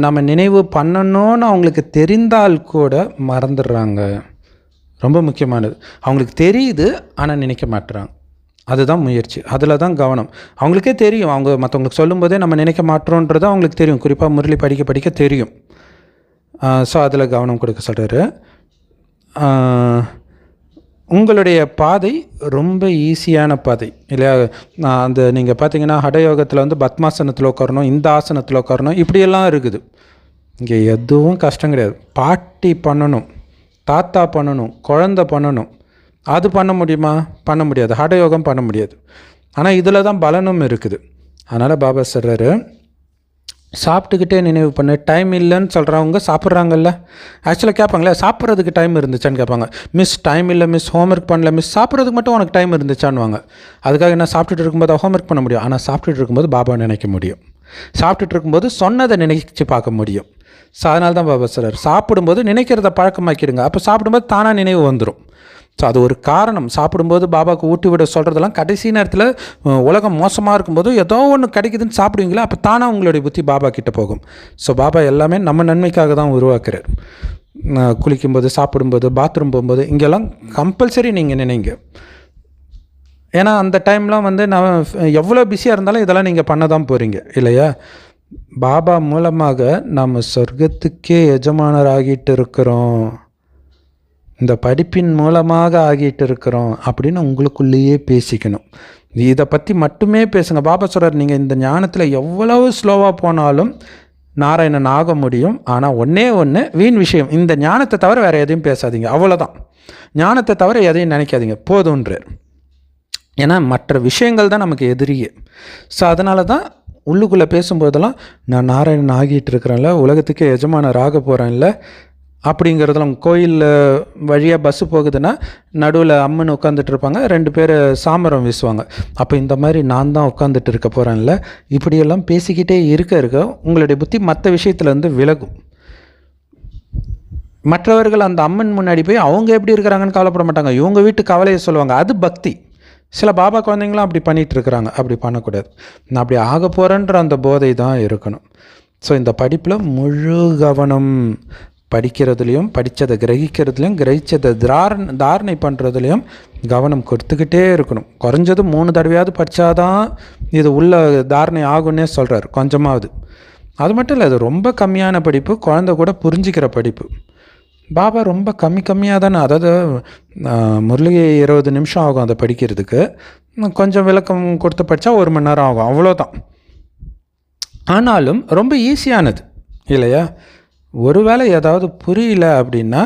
[SPEAKER 1] நம்ம நினைவு பண்ணணும்னு அவங்களுக்கு தெரிந்தால் கூட மறந்துடுறாங்க. ரொம்ப முக்கியமானது. அவங்களுக்கு தெரியுது ஆனால் நினைக்க மாட்டுறாங்க. அதுதான் முயற்சி, அதில் தான் கவனம். அவங்களுக்கே தெரியும், அவங்க மற்றவங்களுக்கு சொல்லும்போதே நம்ம நினைக்க மாட்டோன்றது அவங்களுக்கு தெரியும். குறிப்பாக முரளி படிக்க தெரியும். ஸோ அதில் கவனம் கொடுக்க சொல்கிறாரு. உங்களுடைய பாதை ரொம்ப ஈஸியான பாதை இல்லையா? அந்த நீங்கள் பார்த்தீங்கன்னா ஹடயோகத்தில் வந்து பத்மாசனத்தில் உட்காரணும், இந்த ஆசனத்தில் உட்காரணும், இப்படியெல்லாம் இருக்குது. இங்கே எதுவும் கஷ்டம் கிடையாது. பாட்டி பண்ணணும், தாத்தா பண்ணணும், குழந்தை பண்ணணும். அது பண்ண முடியுமா? பண்ண முடியாது. ஹடயோகம் பண்ண முடியாது. ஆனால் இதில் தான் பலனும் இருக்குது. அதனால் பாபா சொல்கிறாரு, சாப்பிட்டுக்கிட்டே நினைவு பண்ணு. டைம் இல்லைன்னு சொல்கிறவங்க சாப்பிட்றாங்கல்ல, ஆக்சுவலாக கேட்பாங்களே சாப்பிட்றதுக்கு டைம் இருந்துச்சான்னு கேட்பாங்க. மிஸ் டைம் இல்லை மிஸ், ஹோம்ஒர்க் பண்ணல மிஸ், சாப்பிட்றதுக்கு மட்டும் உனக்கு டைம் இருந்துச்சான்னுவாங்க. அதுக்காக என்ன, சாப்பிட்டுட்டு இருக்கும்போது ஹோம்ஒர்க் பண்ண முடியும், ஆனால் சாப்பிட்டுட்டு இருக்கும்போது பாபா நினைக்க முடியும். சாப்பிட்டுட்டு இருக்கும்போது சொன்னதை நினைச்சு பார்க்க முடியும். ஸோ அதனால தான் பாபா சொல்கிறார், சாப்பிடும்போது நினைக்கிறத பழக்கமாக்கிடுங்க. அப்போ சாப்பிடும்போது தானாக நினைவு வந்துடும். ஸோ அது ஒரு காரணம். சாப்பிடும்போது பாபாவுக்கு ஊட்டி விட சொல்கிறதெல்லாம் கடைசி நேரத்தில் உலகம் மோசமாக இருக்கும்போது ஏதோ ஒன்று கிடைக்குதுன்னு சாப்பிடுவீங்களா, அப்போ தானாக உங்களுடைய புத்தி பாபா கிட்டே போகும். ஸோ பாபா எல்லாமே நம்ம நன்மைக்காக தான் உருவாக்குறார். குளிக்கும்போது, சாப்பிடும்போது, பாத்ரூம் போகும்போது, இங்கெல்லாம் கம்பல்சரி நீங்கள் நினைங்க. ஏன்னா அந்த டைம்லாம் வந்து நான் எவ்வளோ பிஸியாக இருந்தாலும் இதெல்லாம் நீங்கள் பண்ண தான் போகிறீங்க இல்லையா? பாபா மூலமாக நம்ம சொர்க்கத்துக்கே எஜமானராகிட்டு இருக்கிறோம், இந்த படிப்பின் மூலமாக ஆகிட்டு இருக்கிறோம் அப்படின்னு உங்களுக்குள்ளேயே பேசிக்கணும். இதை பற்றி மட்டுமே பேசுங்க. பாபா சொல்கிறார், நீங்கள் இந்த ஞானத்தில் எவ்வளவு ஸ்லோவாக போனாலும் நாராயணன் ஆக முடியும். ஆனால் ஒன்று வீண் விஷயம், இந்த ஞானத்தை தவிர வேறு எதையும் பேசாதீங்க, அவ்வளோதான். ஞானத்தை தவிர எதையும் நினைக்காதீங்க, போதுன்றார். ஏன்னா மற்ற விஷயங்கள் தான் நமக்கு எதிரியே. ஸோ அதனால தான் உள்ளுக்குள்ளே பேசும்போதெல்லாம் நான் நாராயணன் ஆகிட்டு இருக்கிறேன்ல, உலகத்துக்கே எஜமானர் ஆக போகிறேன்ல அப்படிங்கிறதெல்லாம். கோயிலில் வழியாக பஸ்ஸு போகுதுன்னா நடுவில் அம்மன் உட்காந்துட்டு இருப்பாங்க, 2 பேர் சாமரம் வீசுவாங்க. அப்போ இந்த மாதிரி நான் தான் உட்காந்துட்டு இருக்க போகிறேன்ல, இப்படியெல்லாம் பேசிக்கிட்டே இருக்க உங்களுடைய புத்தி மற்ற விஷயத்துலேருந்து விலகும். மற்றவர்கள் அந்த அம்மன் முன்னாடி போய் அவங்க எப்படி இருக்கிறாங்கன்னு கவலைப்பட மாட்டாங்க, இவங்க வீட்டு கவலையை சொல்லுவாங்க. அது பக்தி. சில பாபா குழந்தைங்களும் அப்படி பண்ணிகிட்டு இருக்கிறாங்க. அப்படி பண்ணக்கூடாது. நான் அப்படி ஆக போகிறேன்ற அந்த போதை தான் இருக்கணும். ஸோ இந்த படிப்பில் முழு கவனம், படிக்கிறதுலையும், படித்ததை கிரகிக்கிறதுலையும், கிரகித்ததை தாரணை பண்ணுறதுலையும் கவனம் கொடுத்துக்கிட்டே இருக்கணும். குறைஞ்சது 3 தடவையாவது படித்தாதான் இது உள்ள தாரணை ஆகுன்னே சொல்கிறார், கொஞ்சமாவது. அது மட்டும் இல்லை, அது ரொம்ப கம்மியான படிப்பு, குழந்தை கூட புரிஞ்சிக்கிற படிப்பு. பாபா ரொம்ப கம்மியாக தானே, அதாவது முரளி 20 நிமிஷம் ஆகும் அதை படிக்கிறதுக்கு, கொஞ்சம் விளக்கம் கொடுத்து படித்தா 1 மணி நேரம் ஆகும், அவ்வளோதான். ஆனாலும் ரொம்ப ஈஸியானது இல்லையா? ஒருவேளை ஏதாவது புரியல அப்படின்னா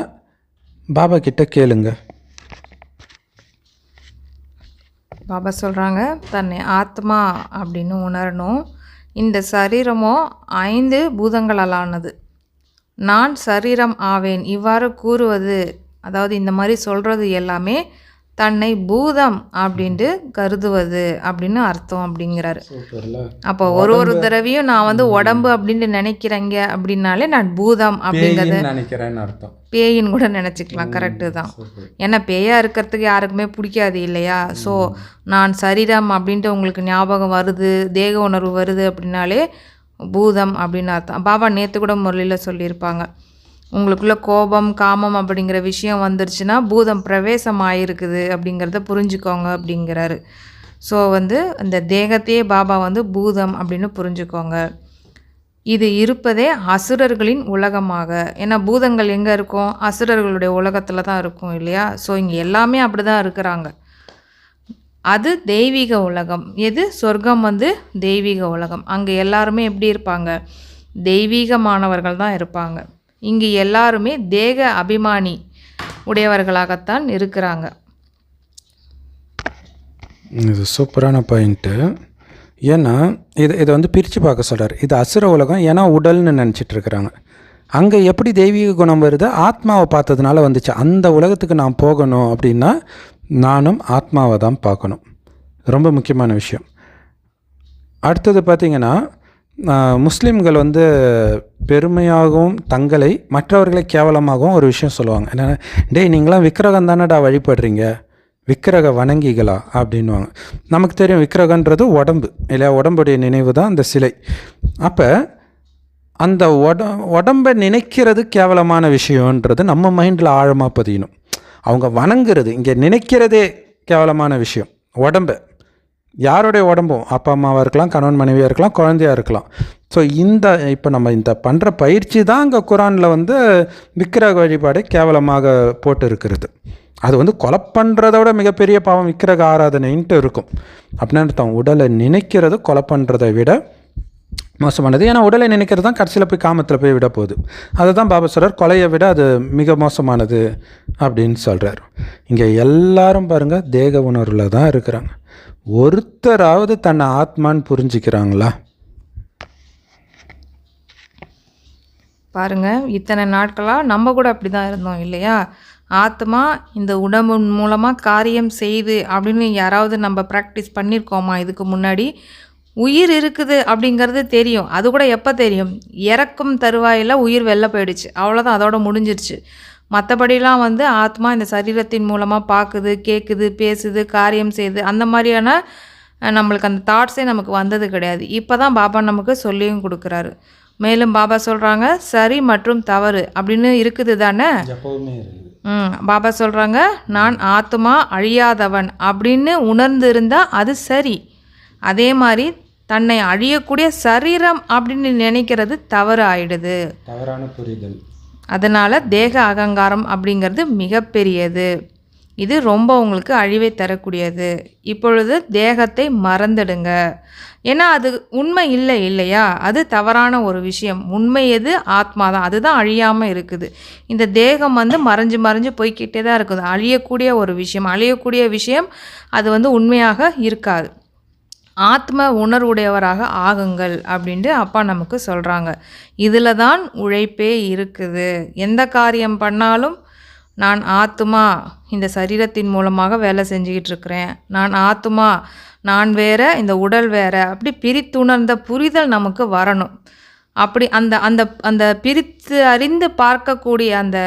[SPEAKER 1] பாபா கிட்ட கேளுங்க.
[SPEAKER 2] பாபா சொல்கிறாங்க, தன்னை ஆத்மா அப்படின்னு உணரணும். இந்த சரீரமோ 5 பூதங்களாலானது. நான் சரீரம் ஆவேன் இவ்வாறு கூறுவது, அதாவது இந்த மாதிரி சொல்கிறது எல்லாமே தன்னை பூதம் அப்படின்ட்டு கருதுவது அப்படின்னு அர்த்தம் அப்படிங்கிறாரு. அப்போ ஒரு தடவையும் நான் வந்து உடம்பு அப்படின்ட்டு நினைக்கிறேங்க அப்படின்னாலே நான் பூதம் அப்படிங்கிறது
[SPEAKER 1] நினைக்கிறேன்னு அர்த்தம்.
[SPEAKER 2] பேயின்னு கூட நினச்சிக்கலாம். கரெக்டு தான். ஏன்னா பேயாக இருக்கிறதுக்கு யாருக்குமே பிடிக்காது இல்லையா? ஸோ நான் சரீரம் அப்படின்ட்டு உங்களுக்கு ஞாபகம் வருது, தேக உணர்வு வருது அப்படின்னாலே பூதம் அப்படின்னு அர்த்தம். பாபா நேற்று கூட முரளியில் சொல்லியிருப்பாங்க, உங்களுக்குள்ளே கோபம் காமம் அப்படிங்கிற விஷயம் வந்துருச்சுன்னா பூதம் பிரவேசம் ஆகிருக்குது அப்படிங்கிறத புரிஞ்சுக்கோங்க அப்படிங்கிறாரு. ஸோ வந்து அந்த தேகத்தையே பாபா வந்து பூதம் அப்படின்னு புரிஞ்சுக்கோங்க. இது இருப்பதே அசுரர்களின் உலகமாக. ஏன்னா பூதங்கள் எங்கே இருக்கும்? அசுரர்களுடைய உலகத்தில் தான் இருக்கும் இல்லையா? ஸோ இங்கே எல்லாமே அப்படி தான் இருக்கிறாங்க. அது தெய்வீக உலகம். எது? சொர்க்கம் வந்து தெய்வீக உலகம். அங்கே எல்லாருமே எப்படி இருப்பாங்க? தெய்வீகமானவர்கள் தான் இருப்பாங்க. இங்கு எல்லாருமே தேக அபிமானி உடையவர்களாகத்தான் இருக்கிறாங்க.
[SPEAKER 1] இது சூப்பரான பாயிண்ட்டு. ஏன்னா இதை வந்து பிரித்து பார்க்க சொல்கிறார். இது அசுர உலகம், ஏன்னா உடல்னு நினச்சிட்டு இருக்கிறாங்க. அங்கே எப்படி தெய்வீக குணம் வருது? ஆத்மாவை பார்த்ததுனால வந்துச்சு. அந்த உலகத்துக்கு நான் போகணும் அப்படின்னா நானும் ஆத்மாவை தான் பார்க்கணும். ரொம்ப முக்கியமான விஷயம். அடுத்தது பார்த்திங்கன்னா, முஸ்லீம்கள் வந்து பெருமையாகவும் தங்களை மற்றவர்களை கேவலமாகவும் ஒரு விஷயம் சொல்லுவாங்க. என்னென்னா, டேய் நீங்களாம் விக்கிரகம் தானடா வழிபடுறீங்க, விக்கிரக வணங்கிகளா அப்படின்வாங்க. நமக்கு தெரியும் விக்கிரகன்றது உடம்பு இல்லையா? உடம்புடைய நினைவு தான் அந்த சிலை. அப்போ அந்த உடம்பை நினைக்கிறது கேவலமான விஷயன்றது நம்ம மைண்டில் ஆழமாக பதியணும். அவங்க வணங்குறது, இங்கே நினைக்கிறதே கேவலமான விஷயம். உடம்பை, யாருடைய உடம்பும், அப்பா அம்மாவாக இருக்கலாம், கணவன் மனைவியாக இருக்கலாம், குழந்தையாக இருக்கலாம். ஸோ இப்போ நம்ம இந்த பண்ணுற பயிற்சி தான் அங்கே குரானில் வந்து விக்கிரக வழிபாடை கேவலமாக போட்டு இருக்கிறது. அது வந்து கொலை பண்ணுறத விட மிகப்பெரிய பாவம் விக்கிரக ஆராதனைன்ட்டு இருக்கும். அப்படின்னு அர்த்தம். உடலை நினைக்கிறது கொலை பண்ணுறதை விட மோசமானது. ஏன்னா உடலை நினைக்கிறது தான் கடைசியில் போய் காமத்தில் போய் விட போகுது. அதை தான் பாபா சொல்கிறார், கொலையை விட அது மிக மோசமானது அப்படின்னு சொல்கிறார். இங்கே எல்லாரும் பாருங்கள் தேக உணர்வில் தான் இருக்கிறாங்க. ஒருத்தராவது தன்னை ஆத்மான்னு புரிஞ்சுக்கிறாங்களா?
[SPEAKER 2] பாருங்க, இத்தனை நாட்களாக நம்ம கூட அப்படி தான் இருந்தோம் இல்லையா? ஆத்மா இந்த உடம்பு மூலமாக காரியம் செய்து அப்படின்னு யாராவது நம்ம ப்ராக்டிஸ் பண்ணியிருக்கோமா? இதுக்கு முன்னாடி உயிர் இருக்குது அப்படிங்கிறது தெரியும். அது கூட எப்போ தெரியும்? இறக்கும் தருவாயில் உயிர் வெளில போயிடுச்சு, அவ்வளோதான், அதோட முடிஞ்சிருச்சு. மற்றபடிலாம் வந்து ஆத்மா இந்த சரீரத்தின் மூலமாக பார்க்குது, கேட்குது, பேசுது, காரியம் செய்யுது, அந்த மாதிரியான நம்மளுக்கு அந்த தாட்ஸே நமக்கு வந்தது கிடையாது. இப்போ தான் பாபா நமக்கு சொல்லியும் கொடுக்குறாரு. மேலும் பாபா சொல்கிறாங்க, சரி மற்றும் தவறு அப்படின்னு இருக்குது தானே. பாபா சொல்கிறாங்க, நான் ஆத்மா அழியாதவன் அப்படின்னு உணர்ந்து இருந்தால் அது சரி. அதே மாதிரி தன்னை அழியக்கூடிய சரீரம் அப்படின்னு நினைக்கிறது தவறு ஆயிடுது,
[SPEAKER 1] தவறான புரிதல்.
[SPEAKER 2] அதனால் தேக அகங்காரம் அப்படிங்கிறது மிகப்பெரியது. இது ரொம்ப உங்களுக்கு அழிவை தரக்கூடியது. இப்பொழுது தேகத்தை மறந்துடுங்க. ஏன்னா அது உண்மை இல்லை இல்லையா? அது தவறான ஒரு விஷயம். உண்மை எது? ஆத்மா தான். அதுதான் அழியாமல் இருக்குது. இந்த தேகம் வந்து மறைஞ்சு மறைஞ்சு போய்கிட்டே தான் இருக்குது. அழியக்கூடிய ஒரு விஷயம், அழியக்கூடிய விஷயம் அது வந்து உண்மையாக இருக்காது. ஆத்ம உணர்வுடையவராக ஆகுங்கள் அப்படின்ட்டு அப்பா நமக்கு சொல்கிறாங்க. இதில் தான் உழைப்பே இருக்குது. எந்த காரியம் பண்ணாலும் நான் ஆத்மா இந்த சரீரத்தின் மூலமாக வேலை செஞ்சுக்கிட்டு இருக்கிறேன், நான் ஆத்மா, நான் வேற, இந்த உடல் வேற, அப்படி பிரித்துணர்ந்த புரிதல் நமக்கு வரணும். அப்படி அந்த அந்த அந்த பிரித்து அறிந்து பார்க்கக்கூடிய அந்த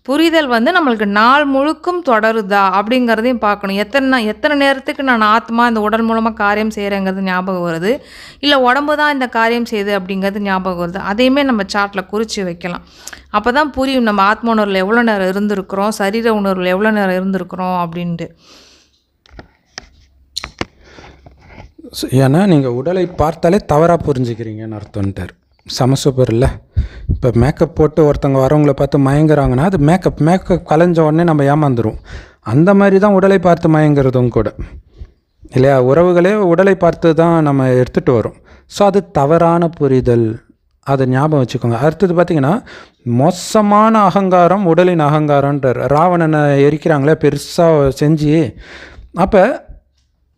[SPEAKER 2] புரிதல் வந்து நம்மளுக்கு நாள் முழுக்கும் தொடருதா அப்படிங்கிறதையும் பார்க்கணும். எத்தனை நேரத்துக்கு நான் ஆத்மா இந்த உடல் மூலமாக காரியம் செய்கிறேங்கிறது ஞாபகம் வருது, இல்லை உடம்பு தான் இந்த காரியம் செய்யுது அப்படிங்கிறது ஞாபகம் வருது. அதையுமே நம்ம சார்ட்டில் குறித்து வைக்கலாம். அப்போ தான் புரியும் நம்ம ஆத்ம உணர்வில் எவ்வளோ நேரம் இருந்திருக்கிறோம், சரீர உணர்வில் எவ்வளோ நேரம் இருந்திருக்கிறோம் அப்படின்ட்டு.
[SPEAKER 1] ஏன்னா நீங்கள் உடலை பார்த்தாலே தவறாக புரிஞ்சுக்கிறீங்கன்னு அர்த்தம்ட்டார். சமசூப்பர் இல்லை. இப்போ மேக்கப் போட்டு ஒருத்தவங்க வரவங்கள பார்த்து மயங்குறாங்கன்னா அது மேக்கப் கலைஞ்ச உடனே நம்ம ஏமாந்துடும். அந்த மாதிரி தான் உடலை பார்த்து மயங்கிறதும் கூட இல்லையா? உறவுகளே உடலை பார்த்து தான் நம்ம எடுத்துகிட்டு வரோம். ஸோ அது தவறான புரிதல், அதை ஞாபகம் வச்சுக்கோங்க. அடுத்தது பார்த்திங்கன்னா மோசமான அகங்காரம் உடலின் அகங்காரன்றார். ராவணனை எரிக்கிறாங்களே பெருசாக செஞ்சு, அப்போ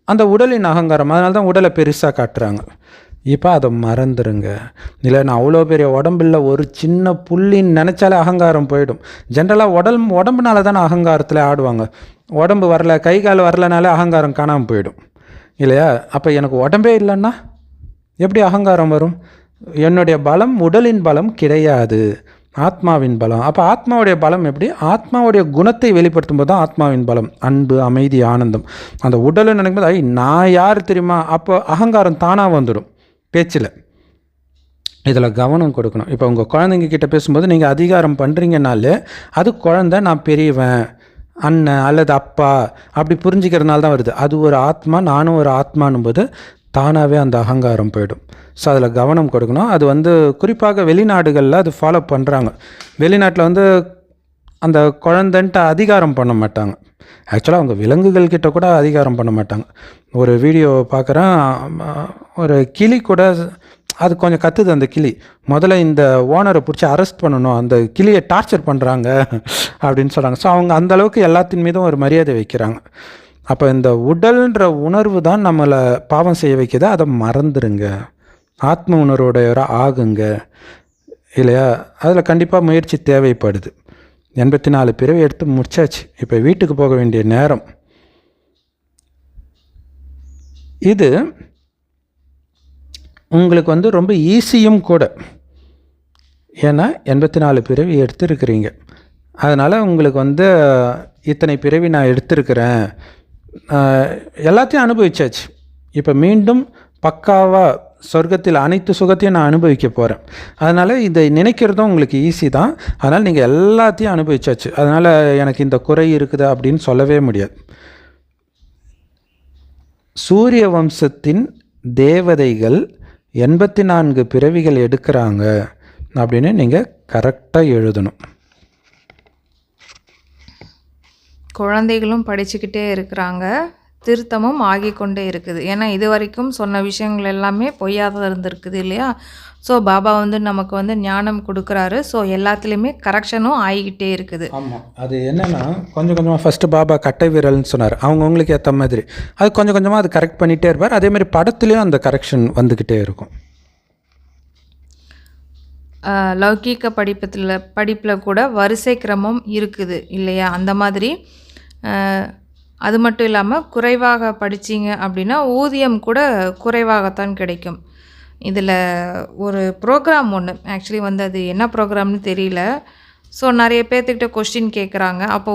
[SPEAKER 1] அந்த உடலின் அகங்காரம், அதனால தான் உடலை பெருசாக காட்டுறாங்க. இப்போ அதை மறந்துடுங்க. இல்லை நான் அவ்வளோ பெரிய உடம்பில் ஒரு சின்ன புள்ளின்னு நினச்சாலே அகங்காரம் போயிடும். ஜென்ரலாக உடம்புனால தானே அகங்காரத்தில் ஆடுவாங்க. உடம்பு வரல, கை கால் வரலனாலே அகங்காரம் காணாமல் போயிடும் இல்லையா? அப்போ எனக்கு உடம்பே இல்லைன்னா எப்படி அகங்காரம் வரும்? என்னுடைய பலம் உடலின் பலம் கிடையாது, ஆத்மாவின் பலம். அப்போ ஆத்மாவுடைய பலம் எப்படி? ஆத்மாவுடைய குணத்தை வெளிப்படுத்தும் போது தான் ஆத்மாவின் பலம், அன்பு, அமைதி, ஆனந்தம். அந்த உடலை நினைக்கும் போது நான் யார் தெரியுமா, அப்போ அகங்காரம் தானாக வந்துடும் பேச்சில். இதில் கவனம் கொடுக்கணும். இப்போ உங்கள் குழந்தைங்க கிட்ட பேசும்போது நீங்கள் அதிகாரம் பண்ணுறீங்கனாலே அது குழந்தை நான் பெரியவன், அண்ணன் அல்லது அப்பா அப்படி புரிஞ்சுக்கிறதுனால தான் வருது. அது ஒரு ஆத்மா, நானும் ஒரு ஆத்மானும் போது தானாகவே அந்த அகங்காரம் போயிடும். ஸோ அதில் கவனம் கொடுக்கணும். அது வந்து குறிப்பாக வெளிநாடுகளில் அது ஃபாலோ பண்ணுறாங்க. வெளிநாட்டில் வந்து அந்த குழந்தைன்ட்டு அதிகாரம் பண்ண மாட்டாங்க. ஆக்சுவலாக அவங்க விலங்குகள் கிட்ட கூட அதிகாரம் பண்ண மாட்டாங்க. ஒரு வீடியோ பார்க்குறேன், ஒரு கிளி கூட அது கொஞ்சம் கத்துது. அந்த கிளி முதல்ல இந்த ஓனரை பிடிச்சி அரெஸ்ட் பண்ணணும், அந்த கிளியை டார்ச்சர் பண்ணுறாங்க அப்படின்னு சொல்கிறாங்க. ஸோ அவங்க அந்தளவுக்கு எல்லாத்தின் மீதும் ஒரு மரியாதை வைக்கிறாங்க. அப்போ இந்த உடல்ன்ற உணர்வு தான் நம்மளை பாவம் செய்ய வைக்கிது. அதை மறந்துடுங்க. ஆத்ம உணர்வுடையவராக ஆகுங்க இல்லையா? அதில் கண்டிப்பாக முயற்சி தேவைப்படுது. 84 பிறவி எடுத்து முடிச்சாச்சு. இப்போ வீட்டுக்கு போக வேண்டிய நேரம் இது. உங்களுக்கு வந்து ரொம்ப ஈஸியும் கூட. ஏன்னா 84 பிறவி எடுத்துருக்கிறீங்க. அதனால் உங்களுக்கு வந்து இத்தனை பிறவி நான் எடுத்திருக்கிறேன், எல்லாத்தையும் அனுபவிச்சாச்சு. இப்போ மீண்டும் பக்காவாக சொர்க்கத்தில் அனைத்து சுகத்தையும் நான் அனுபவிக்க போகிறேன். அதனால் இதை நினைக்கிறதும் உங்களுக்கு ஈஸி தான். அதனால் நீங்கள் எல்லாத்தையும் அனுபவிச்சாச்சு. அதனால் எனக்கு இந்த குறை இருக்குது அப்படின்னு சொல்லவே முடியாது. சூரிய வம்சத்தின் தேவதைகள் 84 பிறவிகள் எடுக்கிறாங்க அப்படின்னு நீங்கள் கரெக்டாக எழுதணும்.
[SPEAKER 2] குழந்தைகளும் படிச்சுக்கிட்டே இருக்கிறாங்க, திருத்தமும் ஆகிக்கொண்டே இருக்குது. ஏன்னா இது வரைக்கும் சொன்ன விஷயங்கள் எல்லாமே பொய்யாக இருந்திருக்குது இல்லையா? ஸோ பாபா வந்து நமக்கு வந்து ஞானம் கொடுக்குறாரு. ஸோ எல்லாத்துலேயுமே கரெக்ஷனும் ஆகிக்கிட்டே இருக்குது.
[SPEAKER 1] ஆமாம், அது என்னென்னா கொஞ்சம் கொஞ்சமாக ஃபஸ்ட்டு பாபா கட்டை விரல்னு சொன்னார். அவங்கவுங்களுக்கு ஏற்ற மாதிரி அது கொஞ்சம் கொஞ்சமாக அது கரெக்ட் பண்ணிகிட்டே இருப்பார். அதேமாதிரி படத்துலேயும் அந்த கரெக்ஷன் வந்துக்கிட்டே இருக்கும்.
[SPEAKER 2] லௌகீக படிப்பில் கூட வரிசை கிரமம் இருக்குது இல்லையா? அந்த மாதிரி அது மட்டும் இல்லாமல் குறைவாக படிச்சிங்க அப்படின்னா ஊதியம் கூட குறைவாகத்தான் கிடைக்கும். இதில் ஒரு ப்ரோக்ராம் ஒன்று, ஆக்சுவலி வந்து அது என்ன ப்ரோக்ராம்னு தெரியல. ஸோ நிறைய பேர்த்துக்கிட்ட கொஸ்டின் கேட்குறாங்க. அப்போ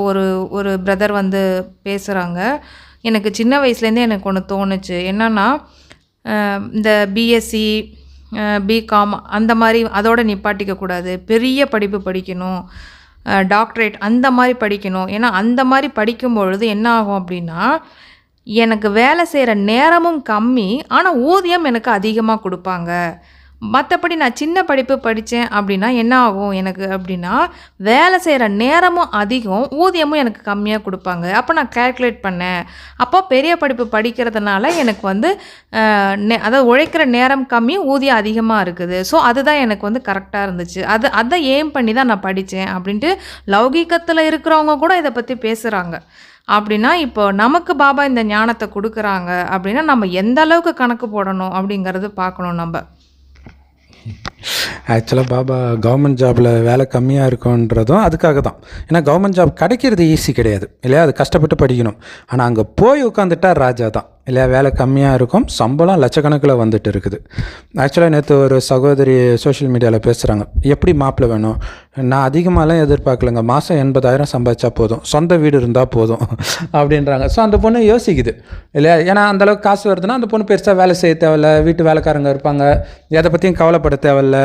[SPEAKER 2] ஒரு பிரதர் வந்து பேசுகிறாங்க. எனக்கு சின்ன வயசுலேருந்தே எனக்கு ஒன்று தோணுச்சு. என்னென்னா இந்த பிஎஸ்சி, பிகாம் அந்த மாதிரி அதோடு நிப்பாட்டிக்கக்கூடாது, பெரிய படிப்பு படிக்கணும், டாக்டரேட் அந்த மாதிரி படிக்கணும். ஏன்னா அந்த மாதிரி படிக்கும் பொழுது என்ன ஆகும் அப்படின்னா எனக்கு வேலை செய்கிற நேரமும் கம்மி, ஆனால் ஊதியம் எனக்கு அதிகமாக கொடுப்பாங்க. மற்றபடி நான் சின்ன படிப்பு படித்தேன் அப்படின்னா என்ன ஆகும் எனக்கு அப்படின்னா வேலை செய்கிற நேரமும் அதிகம், ஊதியமும் எனக்கு கம்மியாக கொடுப்பாங்க. அப்போ நான் கேல்குலேட் பண்ணேன். அப்போ பெரிய படிப்பு படிக்கிறதுனால எனக்கு வந்து அதாவது உழைக்கிற நேரம் கம்மி, ஊதியம் அதிகமாக இருக்குது. ஸோ அதுதான் எனக்கு வந்து கரெக்டாக இருந்துச்சு. அதை ஏம் பண்ணி தான் நான் படித்தேன் அப்படின்ட்டு லௌகீகத்தில் இருக்கிறவங்க கூட இதை பற்றி பேசுகிறாங்க. அப்படின்னா இப்போ நமக்கு பாபா இந்த ஞானத்தை கொடுக்குறாங்க அப்படின்னா நம்ம எந்த அளவுக்கு கணக்கு போடணும் அப்படிங்கிறது பார்க்கணும் நம்ம.
[SPEAKER 1] ஆக்சுவலாக பாபா கவர்மெண்ட் ஜாபில் வேலை கம்மியாக இருக்குன்றதும் அதுக்காக தான். ஏன்னா கவர்மெண்ட் ஜாப் கிடைக்கிறது ஈஸி கிடையாது இல்லையா, அது கஷ்டப்பட்டு படிக்கணும். ஆனால் அங்கே போய் உட்காந்துட்டா ராஜா தான் இல்லையா, வேலை கம்மியாக இருக்கும், சம்பளம் லட்சக்கணக்கில் வந்துட்டு இருக்குது. ஆக்சுவலாக நேற்று ஒரு சகோதரி சோஷியல் மீடியாவில் பேசுகிறாங்க, எப்படி மாப்பிள்ளை வேணும், நான் அதிகமாகலாம் எதிர்பார்க்கலங்க, மாதம் 80,000 சம்பாதிச்சா போதும், சொந்த வீடு இருந்தால் போதும் அப்படின்றாங்க. ஸோ அந்த பொண்ணு யோசிக்குது இல்லையா, ஏன்னா அந்தளவுக்கு காசு வருதுன்னா அந்த பொண்ணு பெருசாக வேலை செய்ய தேவையில்ல, வீட்டு வேலைக்காரங்க இருப்பாங்க, எதை பற்றியும் கவலைப்பட தேவையில்ல,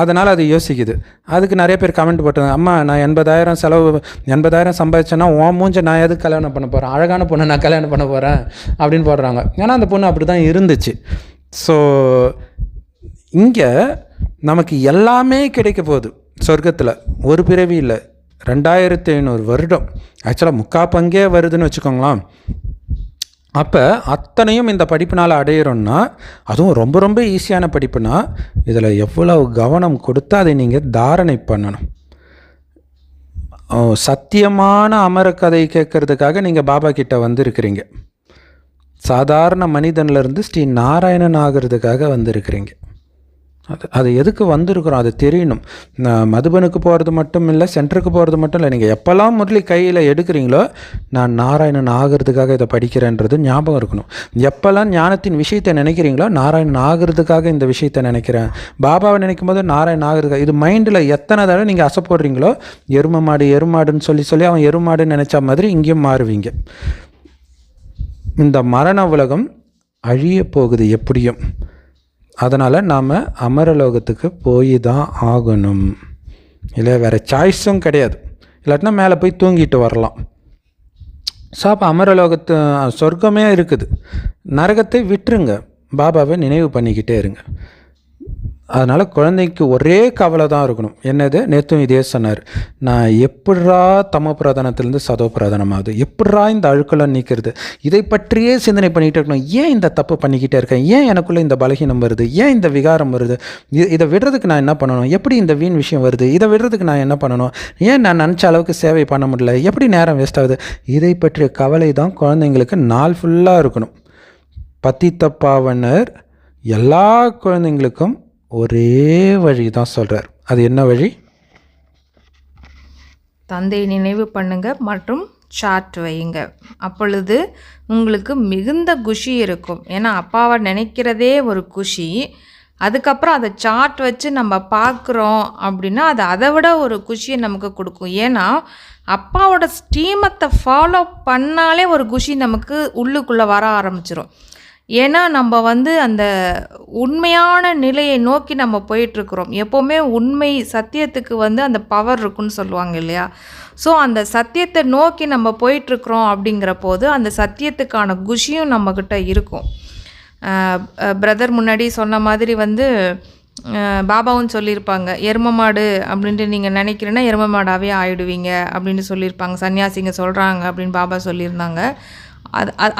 [SPEAKER 1] அதனால் அது யோசிக்குது. அதுக்கு நிறைய பேர் கமெண்ட் போட்டாங்க, அம்மா நான் 80,000 சம்பாதிச்சேன்னா உன் மூஞ்ச நான் எதுக்கு கல்யாணம் பண்ண போகிறேன், அழகான பொண்ணை நான் கல்யாணம் பண்ண போகிறேன் அப்படின்னு போடுறாங்க. ஏன்னா அந்த பொண்ணு அப்படி தான் இருந்துச்சு. ஸோ இங்கே நமக்கு எல்லாமே கிடைக்க போகுது சொர்க்கத்தில், ஒரு பிறவி இல்லை, 2500 வருடம், ஆக்சுவலாக 3/4 பங்கே வருதுன்னு வச்சுக்கோங்களேன். அப்போ அத்தனையும் இந்த படிப்பினால் அடையிறோன்னா, அதுவும் ரொம்ப ரொம்ப ஈஸியான படிப்புனா, இதில் எவ்வளவு கவனம் கொடுத்து அதை நீங்கள் தாரணை பண்ணணும். சத்தியமான அமர கதை கேட்கறதுக்காக நீங்கள் பாபா கிட்ட வந்திருக்கிறீங்க, சாதாரண மனிதன்லேருந்து ஸ்ரீ நாராயணன் ஆகிறதுக்காக வந்திருக்கிறீங்க. அது எதுக்கு வந்திருக்கிறோம் அது தெரியணும். மதுபனுக்கு போகிறது மட்டும் இல்லை, சென்டருக்கு போகிறது மட்டும் இல்லை, நீங்கள் எப்போல்லாம் முரளி கையில் எடுக்கிறீங்களோ நான் நாராயணன் ஆகிறதுக்காக இதை படிக்கிறேன்றது ஞாபகம் இருக்கணும். எப்போல்லாம் ஞானத்தின் விஷயத்தை நினைக்கிறீங்களோ நாராயணன் ஆகிறதுக்காக இந்த விஷயத்தை நினைக்கிறேன், பாபாவை நினைக்கும் போது நாராயணன் ஆகிறதுக்காக, இது மைண்டில் எத்தனை தடவை நீங்கள் அசைப்படுறீங்களோ எருமாடுன்னு சொல்லி அவன் எருமாடுன்னு நினச்ச மாதிரி இங்கேயும் மாறுவீங்க. இந்த மரண உலகம் அழிய போகுது எப்படியும், அதனால் நாம் அமரலோகத்துக்கு போய் தான் ஆகணும், இல்லை வேறு சாய்ஸும் கிடையாது. இல்லாட்டினா மேலே போய் தூங்கிட்டு வரலாம். ஸோ அப்போ அமரலோகத்து சொர்க்கமே இருக்குது, நரகத்தை விட்டுருங்க, பாபாவை நினைவு பண்ணிக்கிட்டே இருங்க. அதனால் குழந்தைக்கு ஒரே கவலை தான் இருக்கணும். என்னது, நேற்றும் இதே சொன்னார், நான் எப்படா தமோ பிரதானத்திலேருந்து சதோ பிரதானமாகுது, எப்படா இந்த அழுக்கெல்லாம் நீக்கிறது, இதை பற்றியே சிந்தனை பண்ணிகிட்டே இருக்கணும். ஏன் இந்த தப்பு பண்ணிக்கிட்டே இருக்கேன், ஏன் எனக்குள்ளே இந்த பலகீனம் வருது, ஏன் இந்த விகாரம் வருது, இதை விடுறதுக்கு நான் என்ன பண்ணணும், எப்படி இந்த வீண் விஷயம் வருது, இதை விடுறதுக்கு நான் என்ன பண்ணணும், ஏன் நான் நினச்ச அளவுக்கு சேவை பண்ண முடியல, எப்படி நேரம் வேஸ்ட் ஆகுது, இதை பற்றிய கவலை தான் குழந்தைங்களுக்கு நாள் ஃபுல்லாக இருக்கணும். பத்தித்த பாவனர் எல்லா குழந்தைங்களுக்கும் ஒரே வழி தான் சொல்கிறார். அது என்ன வழி?
[SPEAKER 2] தந்தை நினைவு பண்ணுங்க மற்றும் சார்ட் வையுங்க, அப்பொழுது உங்களுக்கு மிகுந்த குஷி இருக்கும். ஏன்னா அப்பாவை நினைக்கிறதே ஒரு குஷி, அதுக்கப்புறம் அதை சார்ட் வச்சு நம்ம பார்க்குறோம் அப்படின்னா அது அதை விட ஒரு குஷியை நமக்கு கொடுக்கும். ஏன்னா அப்பாவோட ஸ்டீமத்தை ஃபாலோ பண்ணாலே ஒரு குஷி நமக்கு உள்ளுக்குள்ளே வர ஆரம்பிச்சிடும். ஏன்னா நம்ம அந்த உண்மையான நிலையை நோக்கி நம்ம போயிட்டுருக்குறோம். எப்போவுமே உண்மை சத்தியத்துக்கு அந்த பவர் இருக்குன்னு சொல்லுவாங்க இல்லையா. ஸோ அந்த சத்தியத்தை நோக்கி நம்ம போயிட்டுருக்குறோம் அப்படிங்கிற போது அந்த சத்தியத்துக்கான குஷியும் நம்மக்கிட்ட இருக்கும். பிரதர் முன்னாடி சொன்ன மாதிரி பாபாவும் சொல்லியிருப்பாங்க, எரும மாடு அப்படின்ட்டு நீங்கள் நினைக்கிறேன்னா எரும மாடாகவே ஆயிடுவீங்க அப்படின்னு சொல்லியிருப்பாங்க, சன்னியாசிங்க சொல்கிறாங்க அப்படின்னு பாபா சொல்லியிருந்தாங்க.